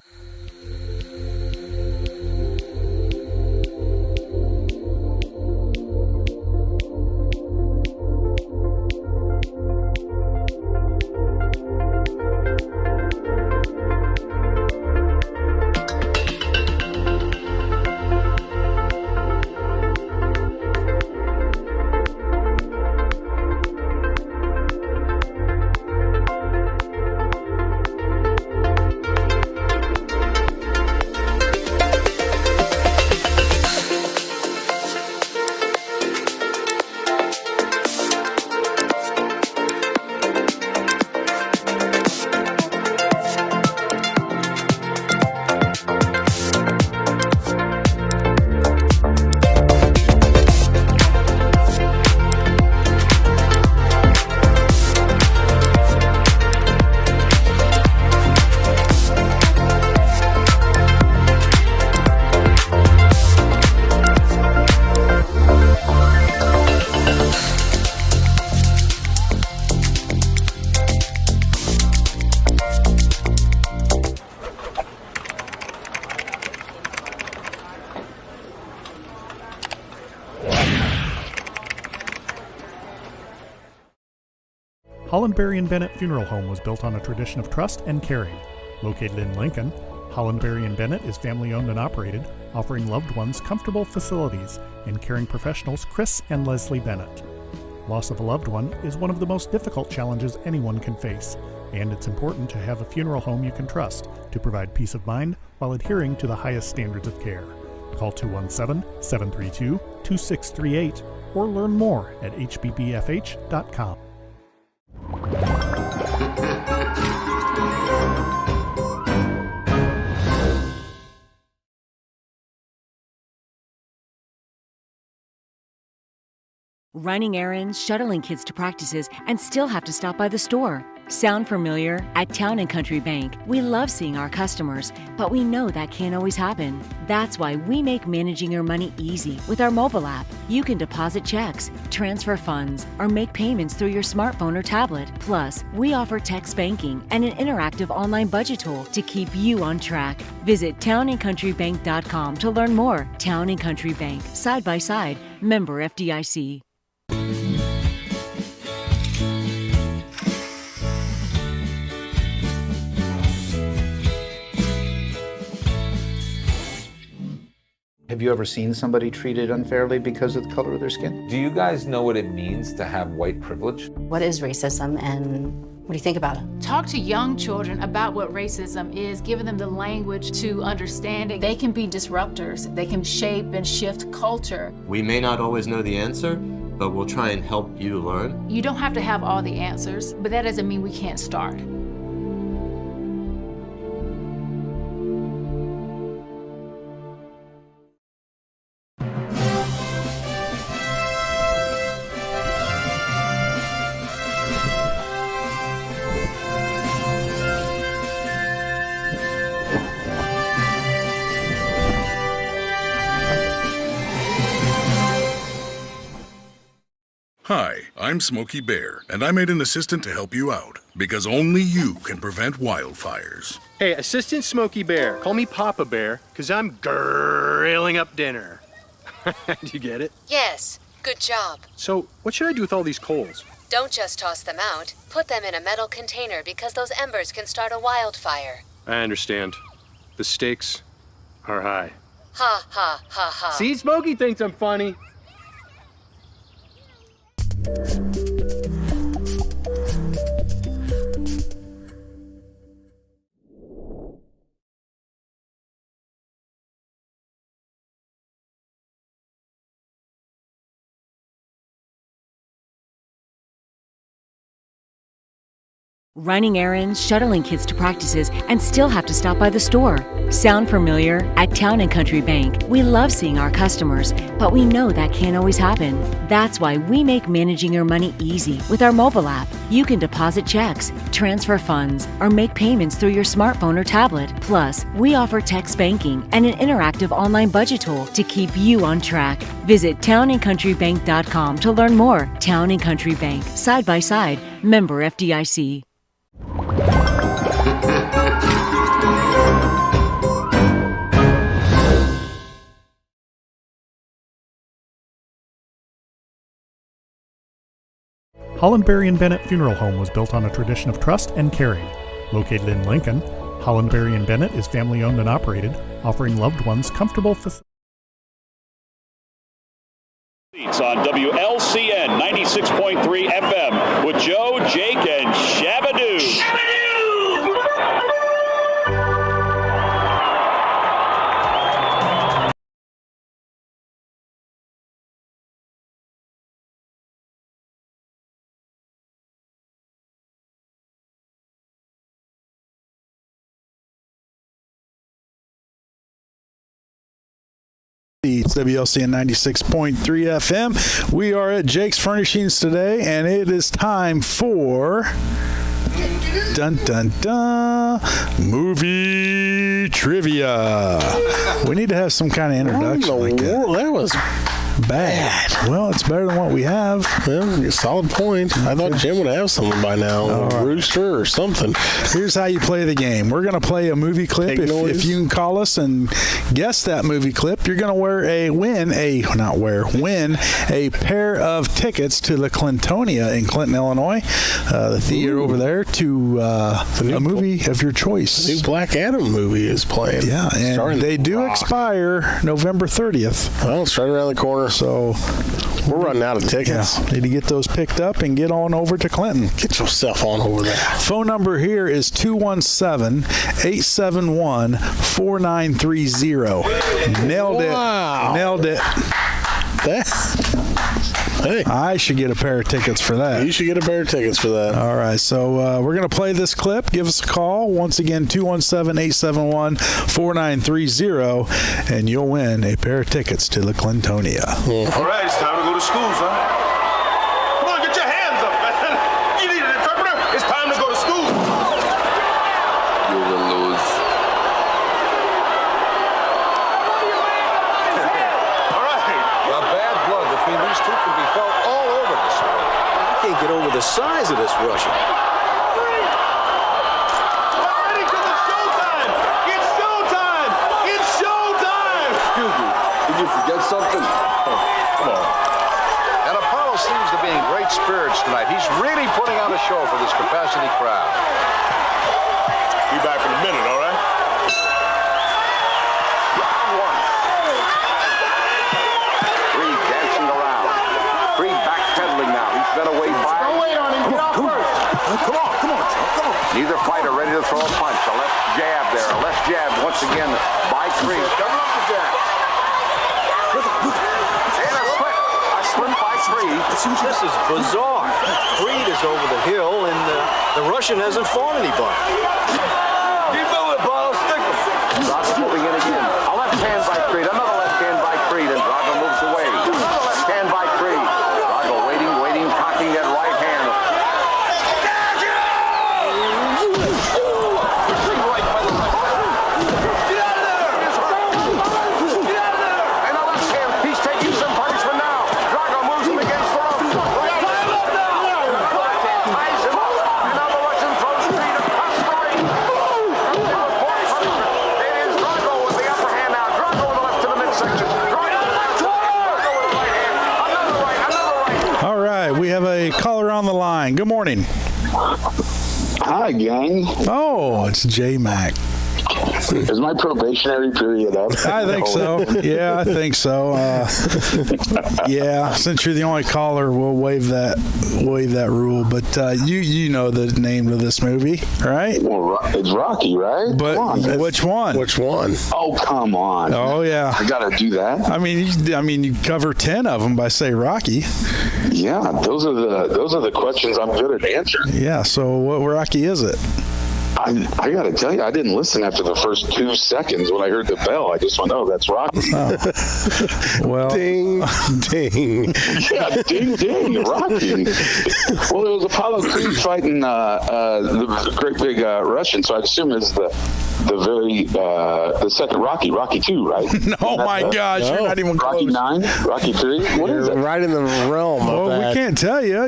Hollandberry & Bennett Funeral Home was built on a tradition of trust and caring. Located in Lincoln, Hollandberry & Bennett is family-owned and operated, offering loved ones comfortable facilities and caring professionals Chris and Leslie Bennett. Loss of a loved one is one of the most difficult challenges anyone can face, and it's important to have a funeral home you can trust to provide peace of mind while adhering to the highest standards of care. Call 217-732-2638 or learn more at hbbfh.com. Running errands, shuttling kids to practices, and still have to stop by the store. Sound familiar? At Town & Country Bank, we love seeing our customers, but we know that can't always happen. That's why we make managing your money easy with our mobile app. You can deposit checks, transfer funds, or make payments through your smartphone or tablet. Plus, we offer text banking and an interactive online budget tool to keep you on track. Visit townandcountrybank.com to learn more. Town & Country Bank, side by side, member FDIC. Have you ever seen somebody treated unfairly because of the color of their skin? Do you guys know what it means to have white privilege? What is racism and what do you think about it? Talk to young children about what racism is, giving them the language to understand it. They can be disruptors. They can shape and shift culture. We may not always know the answer, but we'll try and help you learn. You don't have to have all the answers, but that doesn't mean we can't start. Hi, I'm Smokey Bear, and I made an assistant to help you out, because only you can prevent wildfires. Hey, Assistant Smokey Bear. Call me Papa Bear, because I'm grilling up dinner. Do you get it? Yes, good job. So, what should I do with all these coals? Don't just toss them out. Put them in a metal container because those embers can start a wildfire. I understand. The stakes are high. Ha, ha, ha, ha. See, Smokey thinks I'm funny. Running errands, shuttling kids to practices, and still have to stop by the store. Sound familiar? At Town & Country Bank, we love seeing our customers, but we know that can't always happen. That's why we make managing your money easy with our mobile app. You can deposit checks, transfer funds, or make payments through your smartphone or tablet. Plus, we offer text banking and an interactive online budget tool to keep you on track. Visit townandcountrybank.com to learn more. Town & Country Bank, side by side, member FDIC. Hollandberry & Bennett Funeral Home was built on a tradition of trust and caring. Located in Lincoln, Hollandberry & Bennett is family-owned and operated, offering loved ones comfortable facilities. On WLCN 96.3 FM with Joe, Jake, and Shabadoo. It's WLCN 96.3 FM. We are at Jake's Furnishings today, and it is time for dun dun dun movie trivia. We need to have some kind of introduction like that. That was Bad. Well, it's better than what we have. Well, solid point. I thought Jim would have something by now. A rooster or something. Here's how you play the game. We're going to play a movie clip. If you can call us and guess that movie clip, you're going to win a pair of tickets to the Clintonia in Clinton, Illinois, the theater over there, to a movie of your choice. The new Black Adam movie is playing. Yeah, and they do expire November 30th. Well, it's right around the corner. So we're running out of tickets. Yeah, need to get those picked up and get on over to Clinton. Get yourself on over there. Phone number here is 217-871-4930. Nailed it. Nailed it. Hey. I should get a pair of tickets for that. You should get a pair of tickets for that. All right, so we're going to play this clip. Give us a call. Once again, 217-871-4930, and you'll win a pair of tickets to the Clintonia. All right, it's time to go to school, son. Come on, get your hands up, man. You need an interpreter? It's time to go to school. You will lose. All right. The bad blood between these two can be felt all over this one. I can't get over the size of this Russian. Ready for the showtime. It's showtime. It's showtime. Excuse me, did you forget something? Oh, come on. And Apollo seems to be in great spirits tonight. He's really putting on a show for this capacity crowd. Be back in a minute, all right? Round one. Reed dancing around. Reed backpedaling now. He's been away by. Don't wait on him. Get off first. Come on. Neither fighter ready to throw a punch. A left jab there. A left jab once again by Creed. Coming up the jab. And a slip by Creed. This is bizarre. Creed is over the hill, and the Russian hasn't fought anybody. Keep moving, Apollo. Stick him. Drago moving in again. A left hand by Creed. Another left hand by Creed, and Drago moves away. Another left hand by Creed. Drago waiting, cocking that right hand. And a left hand. He's taking some punishment now. Drago moves him against the ropes. Ties him up. And now the Russian throws Creed across the ring. It is Drago with the upper hand now. Drago with the left to the midsection. Drago with the right hand. Another right. All right, we have a caller on the line. Good morning. Hi, gang. Oh, it's J-Mac. Is my probationary period up? I think so. Yeah, I think so. Yeah, since you're the only caller, we'll waive that rule. But you know the name of this movie, right? Well, it's Rocky, right? But come on, which one? Which one? Oh, come on. Oh, yeah. I gotta do that. I mean, you cover 10 of them by say Rocky. Yeah, those are the questions I'm good at answering. Yeah. So what Rocky is it? I got to tell you, I didn't listen after the first 2 seconds when I heard the bell. I just went, "Oh, that's Rocky." Oh. Well, ding, ding. Yeah, ding, ding, Rocky. Well, it was Apollo Creed fighting the great big Russian, so I assume it's the second Rocky 2, right? No, my gosh, you're not even Rocky close. 9, Rocky 3. What is it? Right in the realm of that. We can't tell you.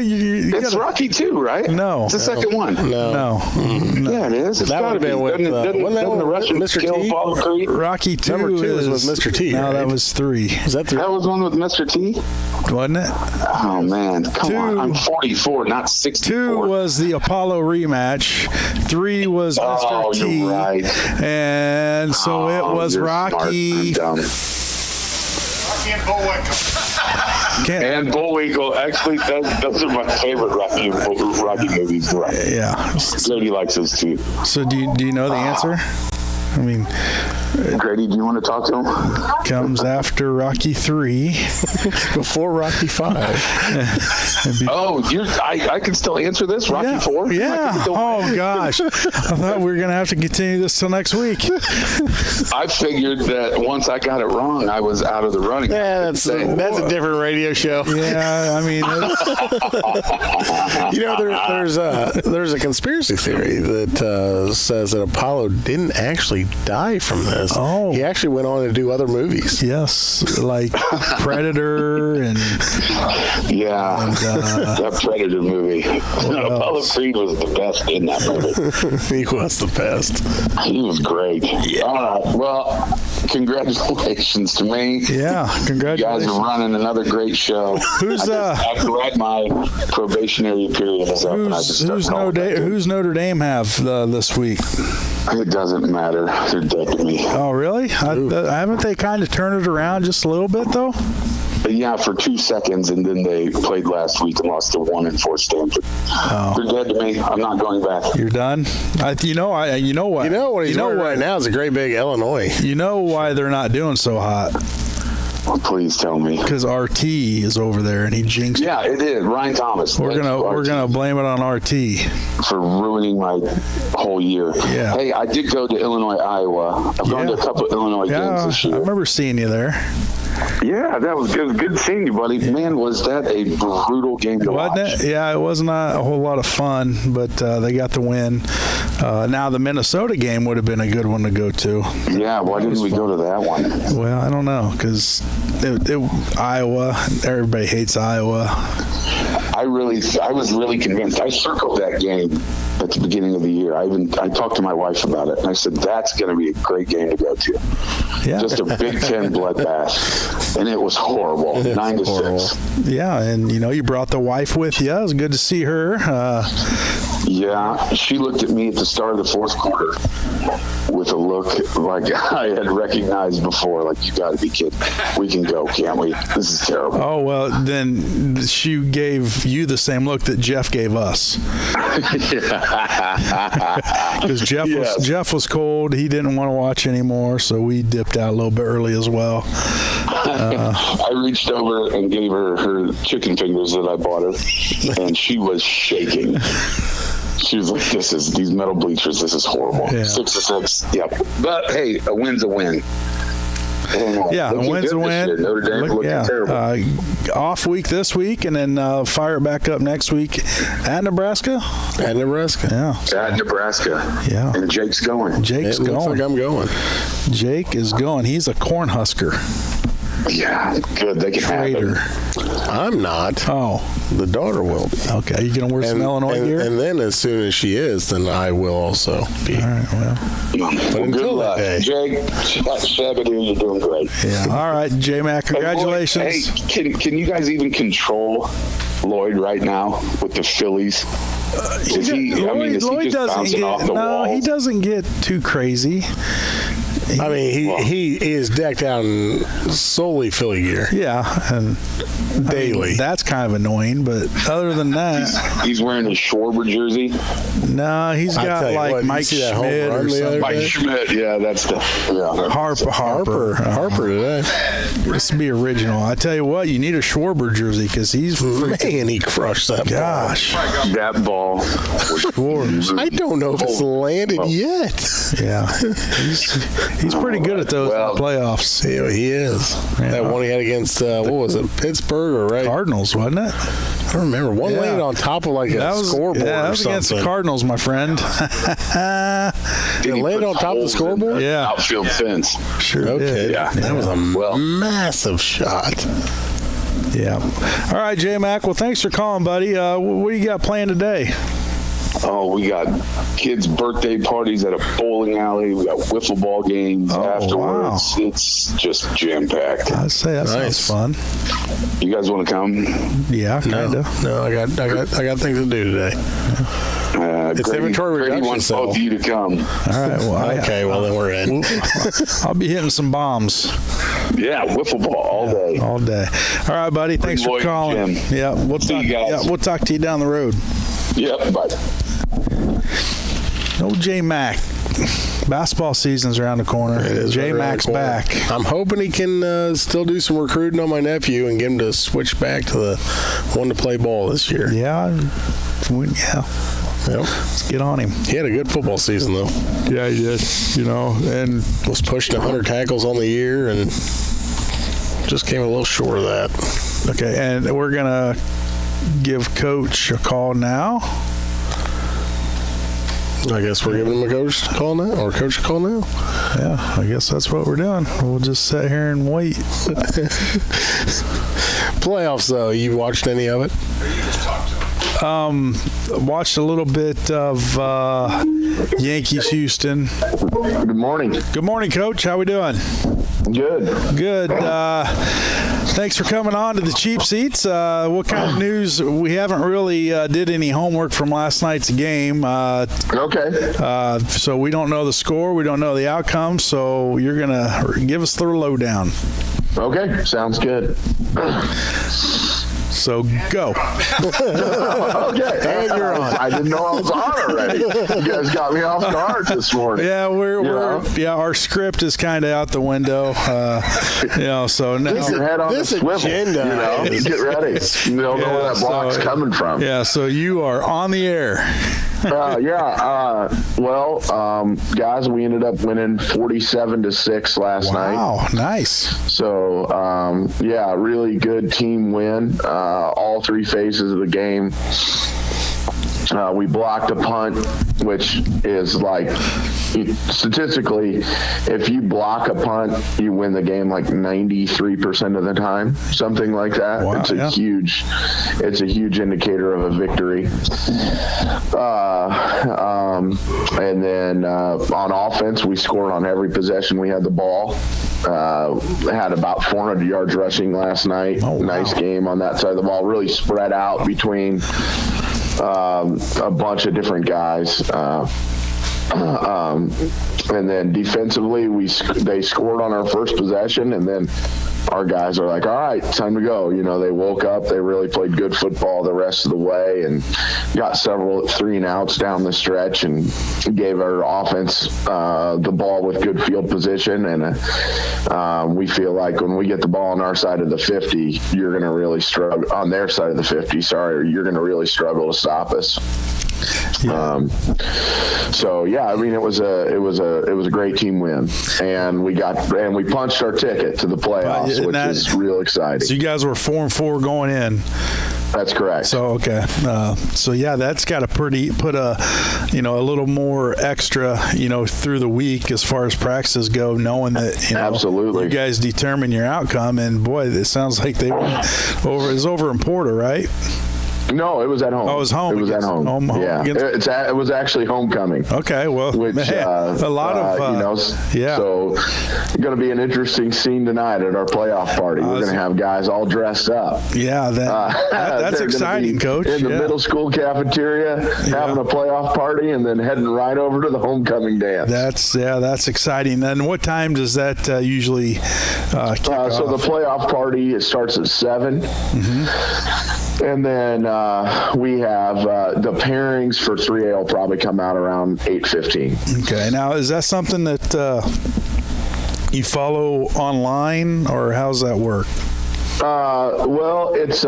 It's Rocky 2, right? No, it's the second one. No. Yeah, it is. It's that would have been with doesn't the Russian Mr. kill T? Apollo Creed? Rocky 2 Number 2 is was with Mr. T. No, right? that was 3. Is that 3? That was one with Mr. T? Wasn't it? Oh, man. Come on. I'm 44, not 64. 2 was the Apollo rematch. 3 was Mr. T. You're right. And so it was Rocky. And Bullwinkle. Actually, those are my favorite Rocky movies. Right? Yeah. Grady likes those too. So do you know the answer? I mean, Grady, do you want to talk to him? Comes after Rocky 3, before Rocky 5. I can still answer this. Rocky 4. Yeah. Oh gosh, I thought we were gonna have to continue this till next week. I figured that once I got it wrong, I was out of the running. Yeah, that's a different radio show. Yeah, I mean, there's a conspiracy theory that says that Apollo didn't actually die from this. is. Oh. He actually went on to do other movies. Yes, like Predator and that Predator movie. Apollo Creed was the best in that movie. He was the best. He was great. Yeah. All right. Well, congratulations to me. Yeah, congratulations. You guys are running another great show. Who's my probationary period is up. Who's Notre Dame have this week? It doesn't matter. They're dead to me. Oh, really? Haven't they kind of turned it around just a little bit, though? Yeah, for 2 seconds, and then they played last week and lost to 1-4 Stanford. Oh. They're dead to me. I'm not going back. You're done? You know what he's doing right now is a great big Illinois. You know why they're not doing so hot? Well, please tell me. Because RT is over there and he jinxed. Yeah, it is. Ryan Thomas. We're gonna blame it on RT for ruining my whole year. Yeah. Hey, I did go to Illinois, Iowa. I've gone to a couple of Illinois games this year. I remember seeing you there. Yeah, that was good. Good seeing you, buddy. Man, was that a brutal game to watch. Wasn't it? Yeah, it was not a whole lot of fun, but they got the win. Now, the Minnesota game would have been a good one to go to. Yeah, why didn't we go to that one? Well, I don't know, because Iowa, everybody hates Iowa. I was really convinced. I circled that game at the beginning of the year. I talked to my wife about it, and I said, that's going to be a great game to go to. Yeah. Just a Big Ten bloodbath. And it was horrible. 9-6. Yeah, and you brought the wife with you. It was good to see her. Yeah, she looked at me at the start of the fourth quarter with a look like I had recognized before. Like, you got to be kidding. We can go, can't we? This is terrible. Oh, well, then she gave you the same look that Jeff gave us. Because Jeff was cold. He didn't want to watch anymore, so we dipped out a little bit early as well. I reached over and gave her chicken fingers that I bought her, and she was shaking. She was like, these metal bleachers, this is horrible. Yeah. 6-6. Yep. But hey, a win's a win. Yeah, a win's a win. Notre Dame looking terrible. Off week this week, and then fire it back up next week at Nebraska. At Nebraska. Yeah. At Nebraska. Yeah. And Jake's going. Jake's going. Looks like I'm going. Jake is going. He's a Cornhusker. Yeah, good. They can Traitor. I'm not. Oh. The daughter will be. Okay. Are you going to wear some Illinois gear? And then as soon as she is, then I will also be. All right, well. But until that day. Jake, Shabadoo, you're doing great. Yeah. All right, J-Mac, congratulations. Hey, can you guys even control Lloyd right now with the Phillies? Lloyd doesn't get, he doesn't get too crazy. He is decked out in solely Philly gear. Yeah, and daily. That's kind of annoying, but other than that, he's wearing his Schwarber jersey. No, he's got like Mike Schmidt or something. Mike Schmidt, yeah, that's the Harper today. This would be original. I tell you what, you need a Schwarber jersey because he's he crushed that. Gosh, that ball. I don't know if it's landed yet. Yeah, he's pretty good at those in the playoffs. Yeah, he is. Yeah. That one he had against what was it, Pittsburgh or Cardinals, wasn't it? I don't remember. One landed on top of like a scoreboard. Yeah, that or was something. against the Cardinals, my friend. Did it land on top of the scoreboard? Yeah, outfield fence. Sure. Okay. Did. Yeah, that was a massive shot. Yeah. All right, J-Mac. Well, thanks for calling, buddy. What do you got planned today? Oh, we got kids' birthday parties at a bowling alley. We got wiffle ball games afterwards. Wow. It's just jam-packed. I'd say that sounds fun. You guys want to come? Yeah, kind of. No, I got things to do today. It's inventory reduction. Wants both of you to come. All right. Well, then we're in. I'll be hitting some bombs. Yeah, wiffle ball all day. All day. All right, buddy. Thanks for calling. Jim. Yeah, we'll talk. Yeah, we'll talk to you down the road. Yep. Bye. Old J-Mac. Basketball season's around the corner. J-Mac's back. I'm hoping he can still do some recruiting on my nephew and get him to switch back to the one to play ball this year. Yeah. Yep. Let's get on him. He had a good football season, though. Yeah, he did. And was pushing 100 tackles on the year and just came a little short of that. Okay, and we're going to give Coach a call now. I guess we're giving him a coach call now, or coach call now. Yeah, I guess that's what we're doing. We'll just sit here and wait. Playoffs, though. You watched any of it? Watched a little bit of Yankees Houston. Good morning. Good morning, Coach. How we doing? Good. Good. Thanks for coming on to the Cheap Seats. What kind of news? We haven't really did any homework from last night's game. Okay. So we don't know the score. We don't know the outcome. So you're going to give us the lowdown. Okay. Sounds good. So go. Okay. And you're on. I didn't know I was on already. You guys got me off guard this morning. Yeah, our script is kind of out the window. So now keep your head on the swivel. Agenda, get ready. You don't know where that block's coming from. Yeah, so you are on the air. Guys, we ended up winning 47-6 last night. Wow, nice. So, really good team win. All three phases of the game. We blocked a punt, which is like, statistically, if you block a punt, you win the game like 93% of the time, something like that. Wow, it's a huge indicator of a victory. And then on offense, we scored on every possession we had the ball. Had about 400 yards rushing last night. Oh, wow. Nice game on that side of the ball. Really spread out between a bunch of different guys. And then defensively, they scored on our first possession, and then our guys are like, all right, time to go. They woke up. They really played good football the rest of the way and got several 3-and-outs down the stretch and gave our offense the ball with good field position. And we feel like when we get the ball on our side of the 50, you're going to really struggle on their side of the 50. You're going to really struggle to stop us. Yeah. It was a great team win, and we punched our ticket to the playoffs, which is real exciting. So you guys were 4-4 going in. That's correct. So okay, that's got to put a little more extra through the week as far as practices go, knowing that absolutely you guys determine your outcome. And boy, it sounds like they went over. It's over in Porter, right? No, it was at home. Oh, it was home. It was at home. Yeah, it was actually homecoming. Okay, well, which a lot of So, going to be an interesting scene tonight at our playoff party. We're going to have guys all dressed up. Yeah, that's exciting, Coach. In the middle school cafeteria, having a playoff party, and then heading right over to the homecoming dance. That's exciting. And what time does that usually kick off? So the playoff party starts at 7. Mm-hmm. And then we have the pairings for 3A will probably come out around 8:15. Okay. Now, is that something that you follow online, or how's that work? It's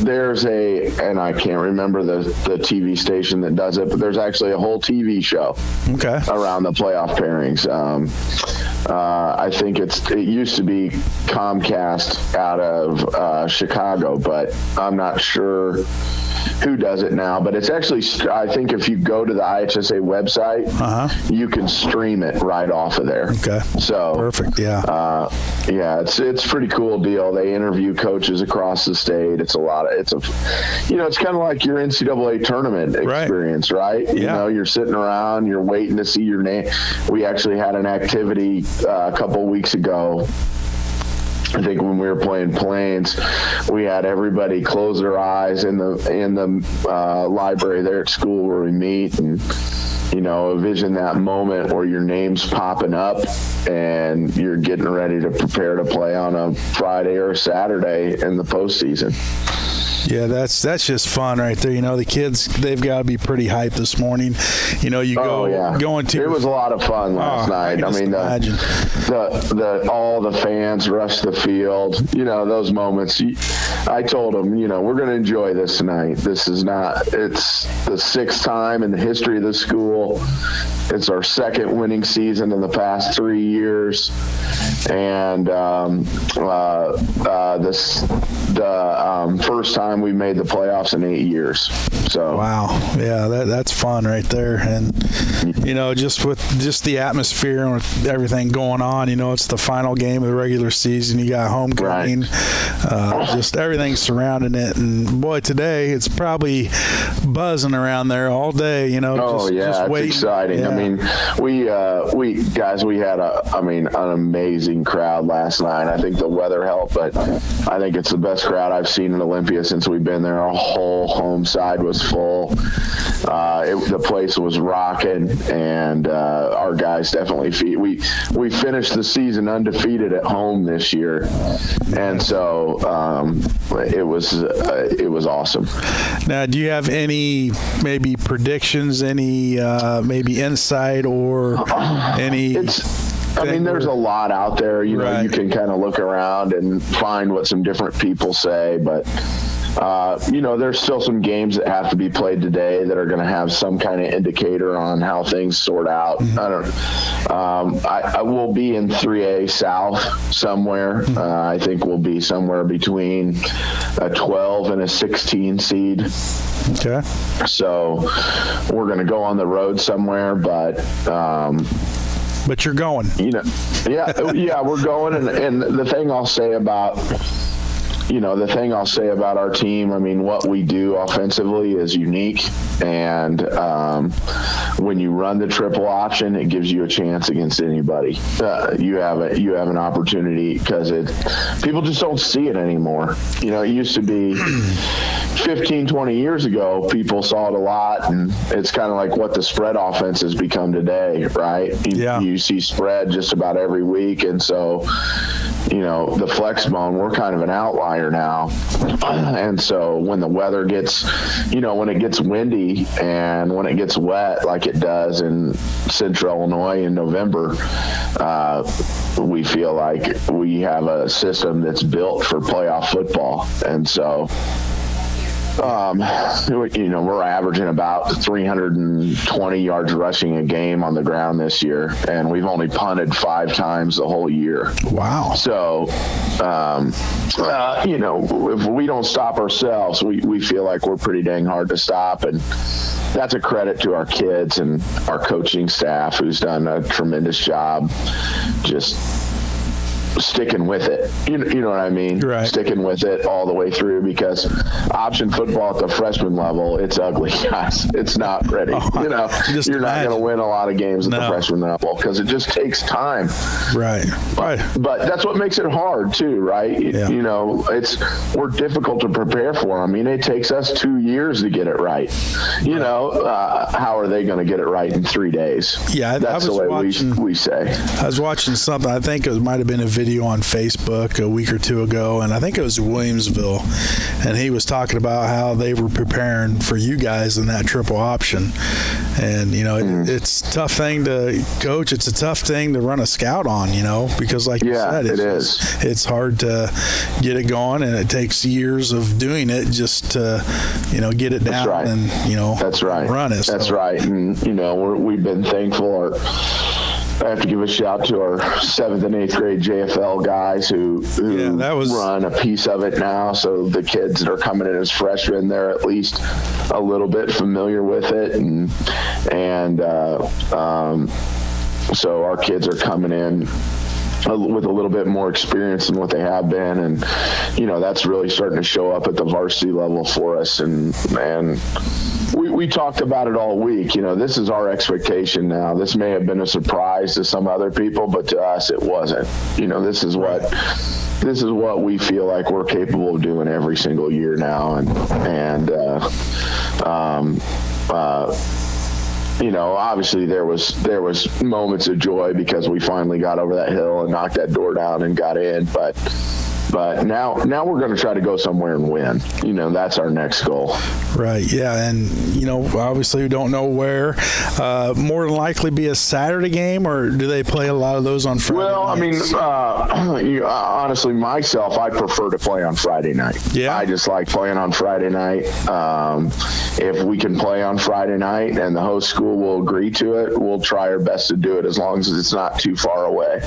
there's and I can't remember the TV station that does it, but there's actually a whole TV show around the playoff pairings. I think it used to be Comcast out of Chicago, but I'm not sure who does it now. But it's actually, I think if you go to the IHSA website, you can stream it right off of there. Okay. So perfect. Yeah. It's a pretty cool deal. They interview coaches across the state. It's it's kind of like your NCAA tournament experience, right? Yeah. You're sitting around, you're waiting to see your name. We actually had an activity a couple of weeks ago. I think when we were playing Plains, we had everybody close their eyes in the library there at school where we meet, and envision that moment where your name's popping up and you're getting ready to prepare to play on a Friday or a Saturday in the postseason. Yeah, that's just fun right there. The kids, they've got to be pretty hyped this morning. Going to. It was a lot of fun last night. I mean, all the fans rushed the field. Those moments. I told them, we're going to enjoy this tonight. It's the 6th time in the history of the school It's our second winning season in the past 3 years, and the first time we made the playoffs in 8 years. So wow, yeah, that's fun right there. And just with the atmosphere and with everything going on, it's the final game of the regular season. You got homecoming, just everything surrounding it. And boy, today it's probably buzzing around there all day. Just waiting. It's exciting. Yeah. I mean, we had an amazing crowd last night. I think the weather helped, but I think it's the best crowd I've seen in Olympia since we've been there. Our whole home side was full. The place was rocking, and our guys definitely we finished the season undefeated at home this year, and so it was awesome. Now, do you have any maybe predictions, any maybe insight or any? There's a lot out there. You can kind of look around and find what some different people say, but there's still some games that have to be played today that are going to have some kind of indicator on how things sort out. I will be in 3A South somewhere. I think we'll be somewhere between a 12 and a 16 seed. Okay. So we're going to go on the road somewhere, but you're going. Yeah, we're going. And the thing I'll say about our team, I mean, what we do offensively is unique. And when you run the triple option, it gives you a chance against anybody. You have an opportunity because people just don't see it anymore. It used to be 15, 20 years ago, people saw it a lot, and it's kind of like what the spread offense has become today, right? You see spread just about every week, and so the flex bone, we're kind of an outlier now. And so when the weather gets, when it gets windy and when it gets wet like it does in central Illinois in November, we feel like we have a system that's built for playoff football. And so we're averaging about 320 yards rushing a game on the ground this year, and we've only punted 5 times the whole year. Wow. So, if we don't stop ourselves, we feel like we're pretty dang hard to stop, and that's a credit to our kids and our coaching staff, who's done a tremendous job just sticking with it. You know what I mean? Right. Sticking with it all the way through, because option football at the freshman level, it's ugly, guys. It's not pretty. You're not going to win a lot of games at the freshman level because it just takes time. Right. But that's what makes it hard too, right? Yeah. We're difficult to prepare for. I mean, it takes us 2 years to get it right. How are they going to get it right in 3 days? Yeah, that's the way we say. I was watching something. I think it might have been a video on Facebook a week or two ago, and I think it was Williamsville, and he was talking about how they were preparing for you guys in that triple option. And it's a tough thing to coach. It's a tough thing to run a scout on, because like you said, it's hard to get it going, and it takes years of doing it just to get it down and that's right. run it. That's right. And we've been thankful. I have to give a shout to our 7th and 8th grade JFL guys who run a piece of it now. So the kids that are coming in as freshmen, they're at least a little bit familiar with it. So our kids are coming in with a little bit more experience than what they have been. And, that's really starting to show up at the varsity level for us. And we talked about it all week. This is our expectation now. This may have been a surprise to some other people, but to us, it wasn't. This is what we feel like we're capable of doing every single year now. Obviously there was moments of joy because we finally got over that hill and knocked that door down and got in, but But now we're going to try to go somewhere and win. That's our next goal. Right. Yeah. And, obviously we don't know where. More than likely be a Saturday game, or do they play a lot of those on Friday nights? Honestly, myself, I prefer to play on Friday night. Yeah. I just like playing on Friday night. If we can play on Friday night and the host school will agree to it, we'll try our best to do it as long as it's not too far away.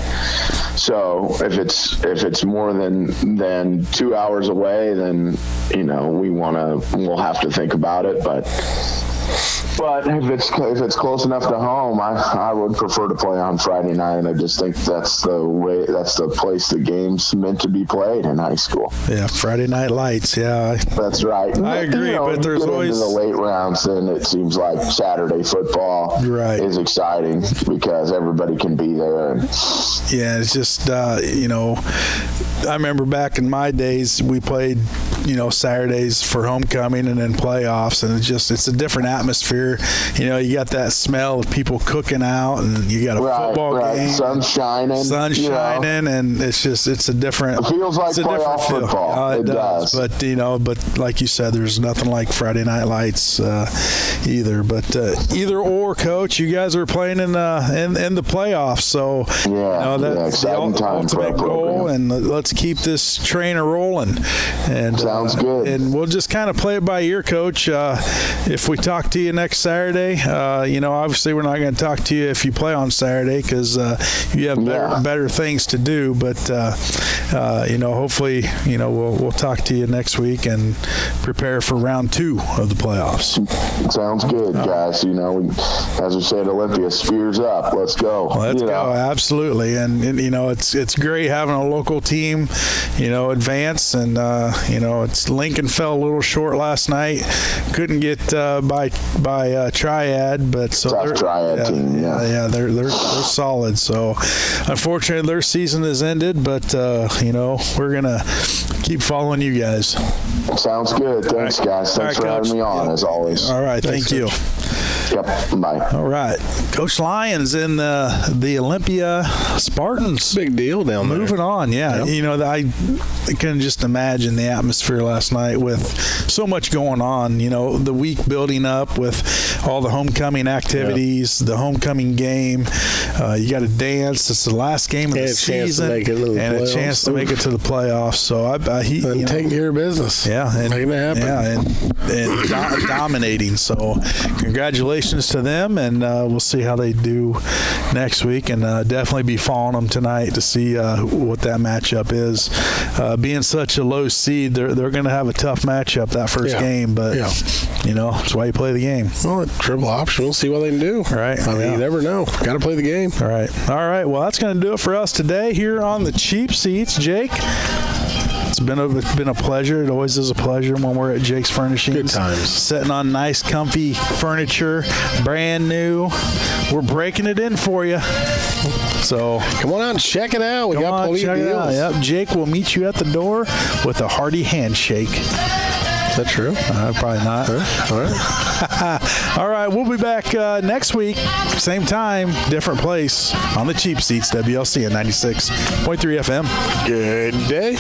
So if it's more than 2 hours away, then we'll have to think about it. But if it's close enough to home, I would prefer to play on Friday night. I just think that's the place the game's meant to be played in high school. Yeah, Friday Night Lights. Yeah, that's right. I agree, but there's always into the late rounds. Then it seems like Saturday football is exciting because everybody can be there. Yeah, it's just I remember back in my days we played Saturdays for homecoming and then playoffs, and it's a different atmosphere. You got that smell of people cooking out, and you got a football game, sun shining, and it's a different. It feels like playoff football. It does, but like you said, there's nothing like Friday Night Lights either. But either or, Coach, you guys are playing in the playoffs, so that's the ultimate goal, and let's keep this train rolling. And sounds good. And we'll just kind of play it by ear, Coach. If we talk to you next Saturday, obviously we're not going to talk to you if you play on Saturday because you have better things to do. But hopefully, we'll talk to you next week and prepare for round 2 of the playoffs. Sounds good, guys. As we said, Olympia, spears up. Let's go. Let's go. Absolutely. And it's great having a local team, advance, and it's Lincoln fell a little short last night. Couldn't get by Triad, but so they're Triad team. They're solid. So unfortunately, their season has ended, but we're gonna keep following you guys. Sounds good. Thanks, guys. Thanks for having me on, as always. All right. Thank you. Yep. Bye. All right. Coach Lyons in the Olympia Spartans. Big deal down there. Moving on. Yeah. I can just imagine the atmosphere last night with so much going on. The week building up with all the homecoming activities, the homecoming game. You got to dance. It's the last game of the season. A chance to make it to the playoffs. So taking care of business. Yeah. And making it happen. Yeah. And dominating. So congratulations to them, and we'll see how they do next week, and definitely be following them tonight to see what that matchup is. Being such a low seed, they're going to have a tough matchup that first game, but that's why you play the game. Well, a triple option. We'll see what they can do. Right. I mean, you never know. Got to play the game. All right. Well, that's going to do it for us today here on the Cheap Seats. Jake, it's been a pleasure. It always is a pleasure when we're at Jake's Furnishings. Good times. Sitting on nice, comfy furniture, brand new. We're breaking it in for you. So come on out and check it out. We got plenty of deals. Yep. Jake will meet you at the door with a hearty handshake. Is that true? Probably not. All right. All right. We'll be back next week. Same time, different place on the Cheap Seats, WLC at 96.3 FM. Good day.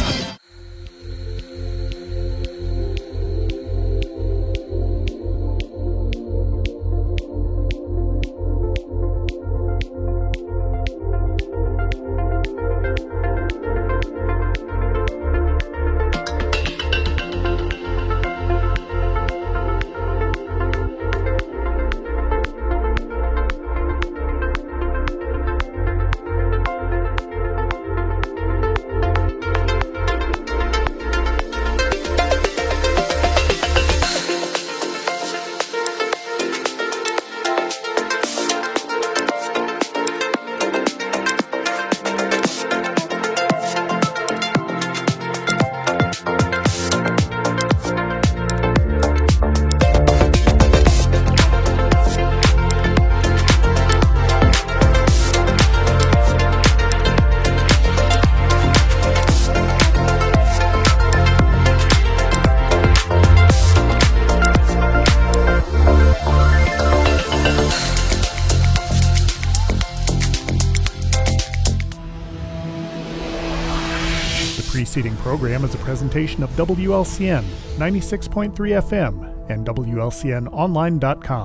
preceding program is a presentation of WLCN 96.3 FM and WLCNonline.com.